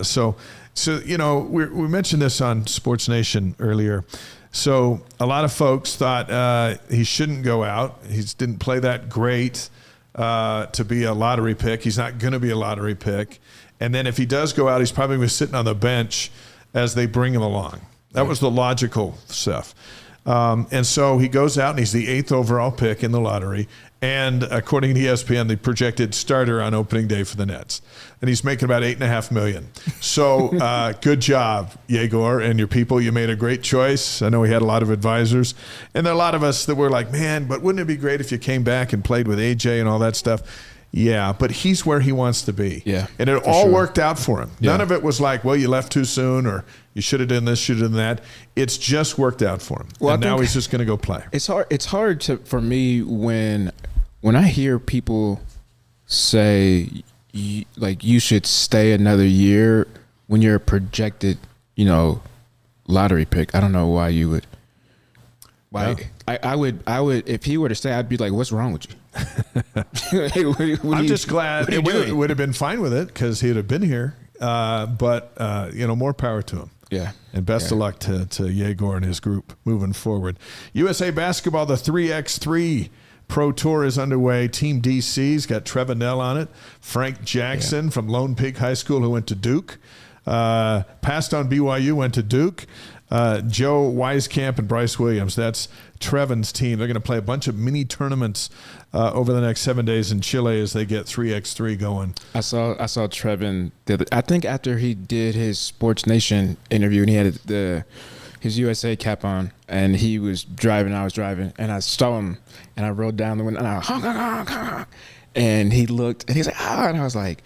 So we mentioned this on Sports Nation earlier. So a lot of folks thought he shouldn't go out. He didn't play that great to be a lottery pick. He's not going to be a lottery pick. And then if he does go out, he's probably going to be sitting on the bench as they bring him along. That was the logical stuff. And so he goes out and he's the 8th overall pick in the lottery. And according to ESPN, the projected starter on opening day for the Nets. And he's making about $8.5 million. So good job, Yegor, and your people. You made a great choice. I know he had a lot of advisors. And there are a lot of us that were like, man, but wouldn't it be great if you came back and played with AJ and all that stuff? Yeah, but he's where he wants to be. Yeah, and it all worked out for him. Yeah. None of it was like, well, you left too soon or you should have done this, should have done that. It's just worked out for him. Well, and now he's just going to go play. It's hard for me when I hear people say you should stay another year when you're a projected, lottery pick. I don't know why you would. Why I would if he were to stay, I'd be like, what's wrong with you? I'm just glad it would have been fine with it because he'd have been here. But more power to him. Yeah. And best of luck to Yegor and his group moving forward. USA Basketball, the 3x3 Pro Tour is underway. Team DC's got Trevor Nell on it. Frank Jackson from Lone Peak High School, who went to Duke. Passed on BYU, went to Duke. Joe Wieskamp and Bryce Williams. That's Trevin's team. They're going to play a bunch of mini tournaments over the next 7 days in Chile as they get 3x3 going. I saw Trevin. I think after he did his Sports Nation interview and he had his USA cap on and he was driving, I was driving, and I saw him and I rolled down the window and he looked and he's like, and I was like,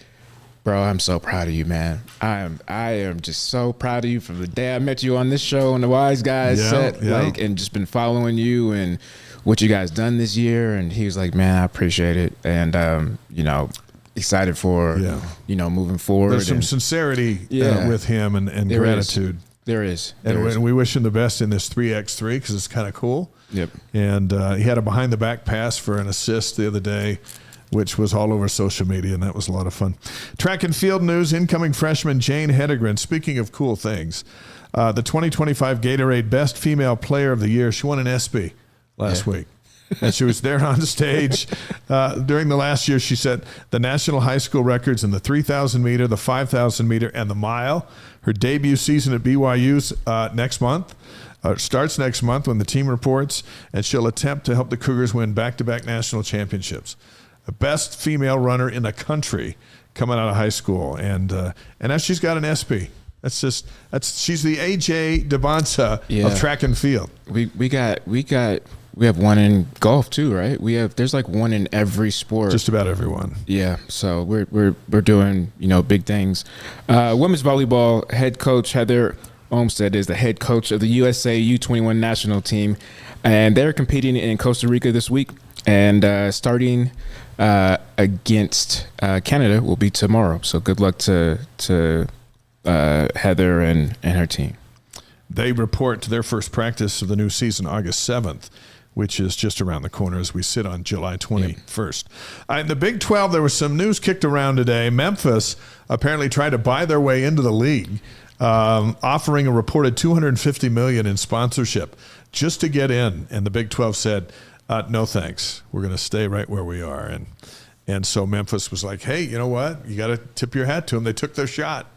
bro, I'm so proud of you, man. I am just so proud of you from the day I met you on this show on the Wise Guys set, and just been following you and what you guys done this year. And he was like, man, I appreciate it, and excited for moving forward. There's some sincerity with him and gratitude. There is. And we wish him the best in this 3x3 because it's kind of cool. Yep. And he had a behind-the-back pass for an assist the other day, which was all over social media, and that was a lot of fun. Track and field news, incoming freshman Jane Hedegren. Speaking of cool things, the 2025 Gatorade Best Female Player of the Year, she won an ESPY last week. And she was there on stage during the last year. She set the national high school records in the 3,000 meter, the 5,000 meter, and the mile. Her debut season at BYU's next month. Starts next month when the team reports, and she'll attempt to help the Cougars win back-to-back national championships. The best female runner in the country coming out of high school, and now she's got an ESPY. She's the AJ DeBonsa of track and field. We have one in golf too, right? There's like one in every sport. Just about everyone. Yeah, so we're doing big things. Women's volleyball head coach Heather Olmstead is the head coach of the USA U21 national team, and they're competing in Costa Rica this week. And starting against Canada will be tomorrow. So good luck to Heather and her team. They report to their first practice of the new season August 7th, which is just around the corner as we sit on July 21st. In the Big 12, there was some news kicked around today. Memphis apparently tried to buy their way into the league, offering a reported $250 million in sponsorship just to get in. And the Big 12 said, no thanks. We're going to stay right where we are. And so Memphis was like, hey, you know what? You got to tip your hat to them. They took their shot.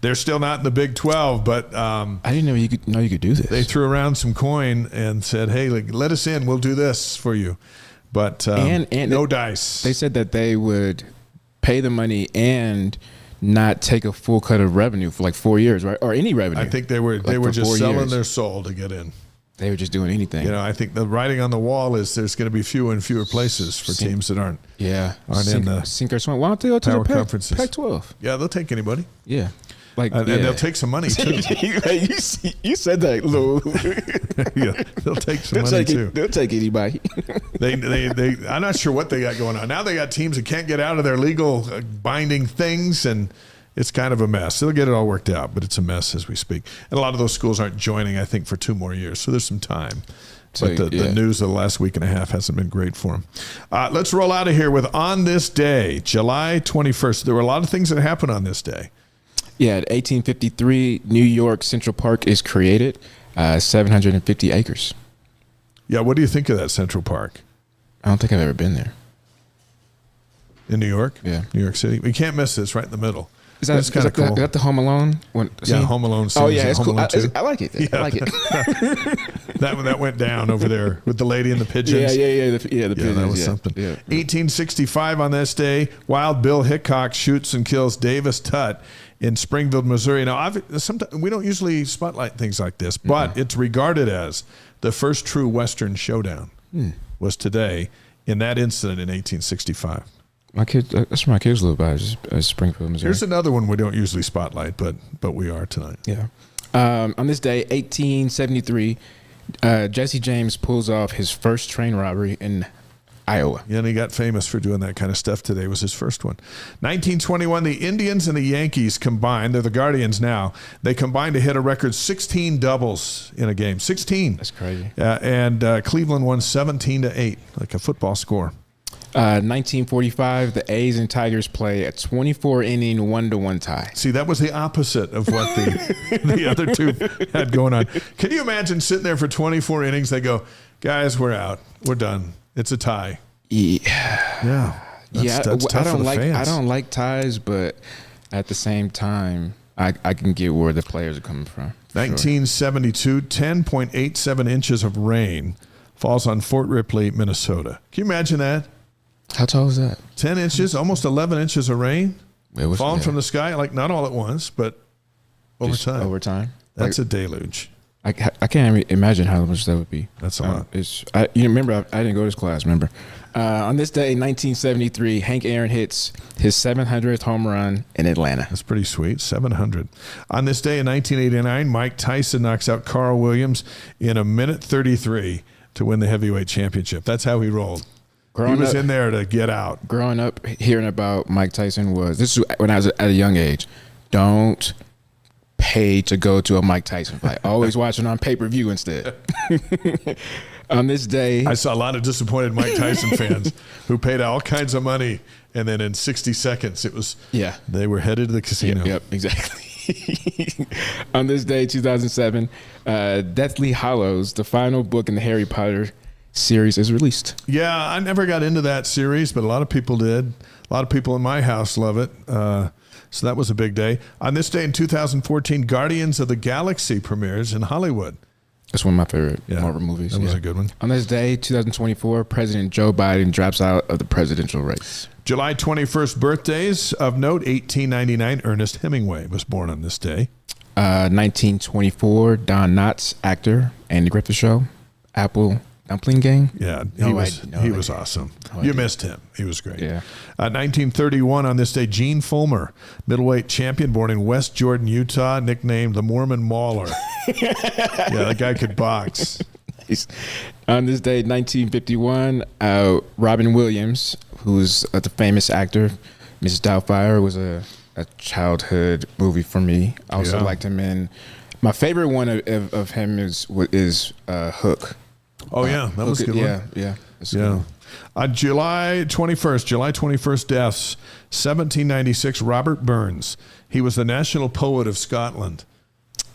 They're still not in the Big 12, but I didn't know you could do this. They threw around some coin and said, hey, let us in. We'll do this for you. But and no dice. They said that they would pay the money and not take a full cut of revenue for like 4 years, right? Or any revenue. I think they were just selling their soul to get in. They were just doing anything. I think the writing on the wall is there's going to be fewer and fewer places for teams that aren't in the sink or swim. Why don't they go to the conferences? Pac-12? Yeah, they'll take anybody. Yeah. And they'll take some money too. you said that, Lou. Yeah, they'll take some money too. They'll take anybody. they I'm not sure what they got going on. Now they got teams that can't get out of their legal binding things, and it's kind of a mess. They'll get it all worked out, but it's a mess as we speak. And a lot of those schools aren't joining, I think, for 2 more years. So there's some time. But the news of the last week and a half hasn't been great for them. Let's roll out of here with On This Day, July 21st. There were a lot of things that happened on this day. Yeah, in 1853, New York Central Park is created, 750 acres. Yeah, what do you think of that Central Park? I don't think I've ever been there. In New York? Yeah. New York City. We can't miss this, right in the middle. That's kind of cool. Is that the Home Alone one? Yeah, Home Alone scene. Oh, yeah, it's cool. I like it. Yeah. I like it. that went down over there with the lady and the pigeons. Yeah, the pigeons. That was something. Yeah. 1865 on this day, Wild Bill Hickok shoots and kills Davis Tutt in Springfield, Missouri. Now, sometimes we don't usually spotlight things like this, but it's regarded as the first true Western showdown was today in that incident in 1865. That's where my kids live by, Springfield, Missouri. Here's another one we don't usually spotlight, but we are tonight. Yeah. On this day, 1873, Jesse James pulls off his first train robbery in Iowa. Yeah, and he got famous for doing that kind of stuff. Today was his first one. 1921, the Indians and the Yankees combined. They're the Guardians now. They combined to hit a record 16 doubles in a game. 16. That's crazy. And Cleveland won 17-8, like a football score. 1945, the A's and Tigers play a 24-inning 1-1 tie. See, that was the opposite of what the other two had going on. Can you imagine sitting there for 24 innings? They go, guys, we're out. We're done. It's a tie. Yeah. That's tough for the fans. I don't like ties, but at the same time, I can get where the players are coming from. 1972, 10.87 inches of rain falls on Fort Ripley, Minnesota. Can you imagine that? How tall is that? 10 inches, almost 11 inches of rain falling from the sky, like not all at once, but over time. Over time. That's a deluge. I can't imagine how much that would be. That's a lot. Remember, I didn't go to this class, remember? On this day, 1973, Hank Aaron hits his 700th home run in Atlanta. That's pretty sweet, 700. On this day in 1989, Mike Tyson knocks out Carl Williams in a minute 33 to win the heavyweight championship. That's how he rolled. He was in there to get out. Growing up, hearing about Mike Tyson this is when I was at a young age. Don't paid to go to a Mike Tyson fight. Always watching on pay-per-view instead. On this day, I saw a lot of disappointed Mike Tyson fans who paid all kinds of money, and then in 60 seconds, it was they were headed to the casino. Yep, exactly. On this day, 2007, Deathly Hallows, the final book in the Harry Potter series, is released. Yeah, I never got into that series, but a lot of people did. A lot of people in my house love it. So that was a big day. On this day in 2014, Guardians of the Galaxy premieres in Hollywood. That's one of my favorite Marvel movies. That was a good one. On this day, 2024, President Joe Biden drops out of the presidential race. July 21st birthdays of note, 1899, Ernest Hemingway was born on this day. 1924, Don Knotts, actor, Andy Griffith Show, Apple Dumpling Gang. Yeah, he was awesome. You missed him. He was great. Yeah. 1931, on this day, Gene Fulmer, middleweight champion, born in West Jordan, Utah, nicknamed the Mormon Mauler. Yeah, that guy could box. Nice. On this day, 1951, Robin Williams, who's the famous actor, Mrs. Doubtfire, was a childhood movie for me. I also liked him in. My favorite one of him is Hook. Oh yeah, that was a good one. Yeah. July 21st deaths. 1796, Robert Burns. He was the national poet of Scotland.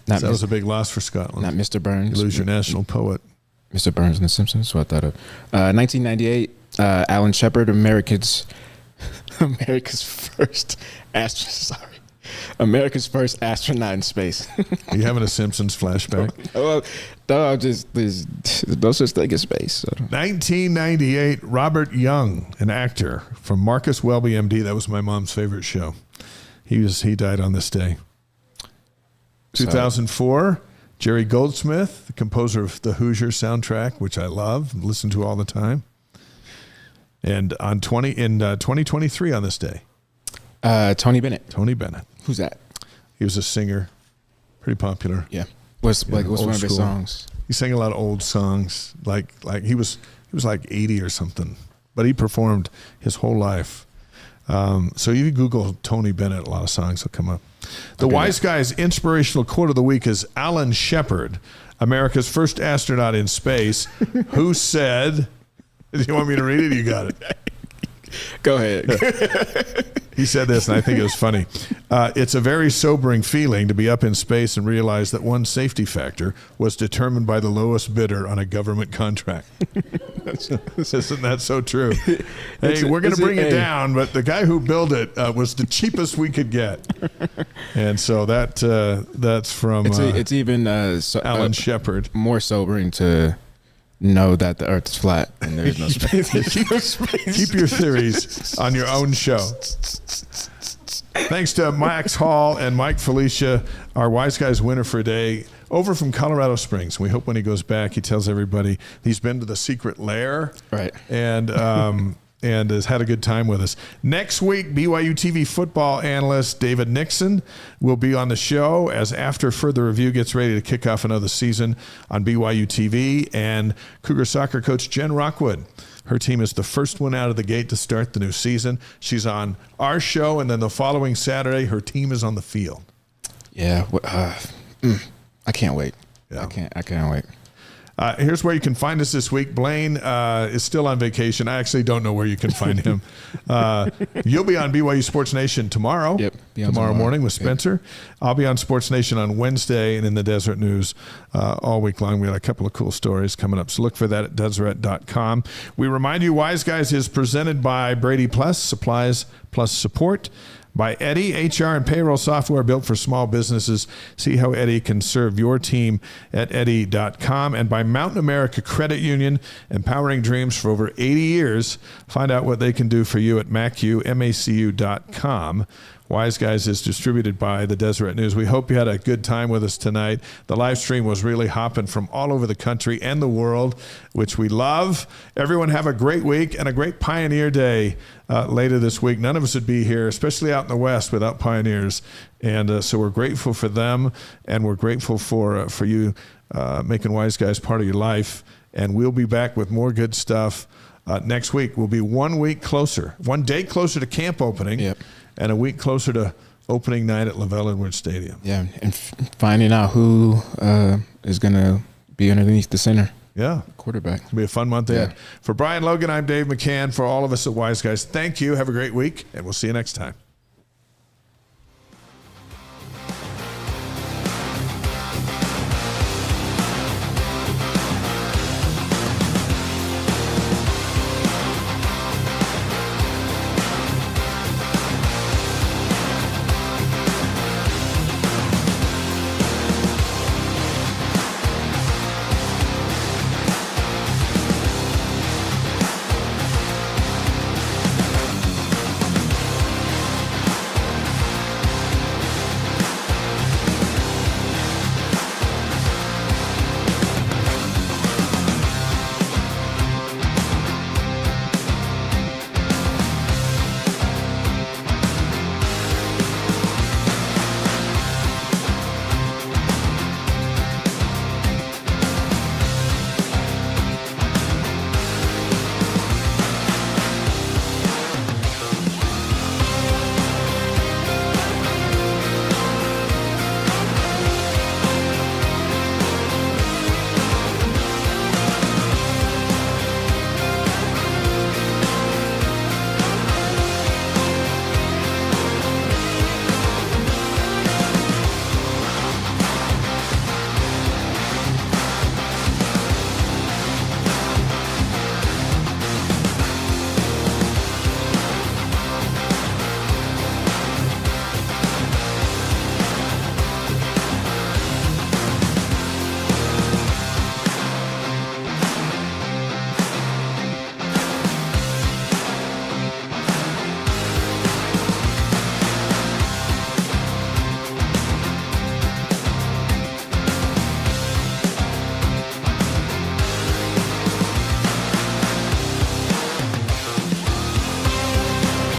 That was a big loss for Scotland. Not Mr. Burns. You lose your national poet. Mr. Burns and the Simpsons. What I thought of. 1998, Alan Shepard, America's first astronaut in space. Are you having a Simpsons flashback? No, there's no such thing as space. So. 1998, Robert Young, an actor from Marcus Welby, MD. That was my mom's favorite show. He died on this day. 2004, Jerry Goldsmith, the composer of the Hoosier soundtrack, which I love and listen to all the time. And in 2023 on this day, Tony Bennett. Tony Bennett. Who's that? He was a singer, pretty popular. Yeah. What's one of his songs? He sang a lot of old songs. Like he was like 80 or something, but he performed his whole life. So you Google Tony Bennett, a lot of songs will come up. The Wise Guy's inspirational quote of the week is Alan Shepard, America's first astronaut in space, who said, do you want me to read it? You got it. Go ahead. He said this, and I think it was funny. It's a very sobering feeling to be up in space and realize that one safety factor was determined by the lowest bidder on a government contract. Isn't that so true? Hey, we're going to bring it down, but the guy who built it was the cheapest we could get. And so that's from it's even Alan Shepard. More sobering to know that the Earth is flat and there's no space. Keep your theories on your own show. Thanks to Max Hall and Mike Felicia, our Wise Guys winner for a day, over from Colorado Springs. We hope when he goes back, he tells everybody he's been to the secret lair, right? And has had a good time with us. Next week, BYU TV football analyst David Nixon will be on the show as After Further Review gets ready to kick off another season on BYU TV. And Cougar soccer coach Jen Rockwood, her team is the first one out of the gate to start the new season. She's on our show, and then the following Saturday, her team is on the field. Yeah, I can't wait. Yeah. I can't wait. Here's where you can find us this week. Blaine is still on vacation. I actually don't know where you can find him. You'll be on BYU Sports Nation tomorrow. Yep. Tomorrow morning with Spencer. Yep. I'll be on Sports Nation on Wednesday and in the Deseret News all week long. We got a couple of cool stories coming up. So look for that at Deseret.com. We remind you, Wise Guys is presented by Brady Plus, Supplies Plus Support. By Eddie, HR and payroll software built for small businesses. See how Eddie can serve your team at Eddie.com. And by Mountain America Credit Union, empowering dreams for over 80 years. Find out what they can do for you at MACU.com. Wise Guys is distributed by the Deseret News. We hope you had a good time with us tonight. The live stream was really hopping from all over the country and the world, which we love. Everyone have a great week and a great Pioneer Day later this week. None of us would be here, especially out in the West, without Pioneers. And so we're grateful for them, and we're grateful for you making Wise Guys part of your life. And we'll be back with more good stuff next week. We'll be 1 day closer to camp opening. Yep. And a week closer to opening night at Lavelle Edwards Stadium. Yeah, and finding out who is going to be underneath the center. Yeah. Quarterback. It'll be a fun month ahead. For Brian Logan, I'm Dave McCann. For all of us at Wise Guys, thank you. Have a great week, and we'll see you next time.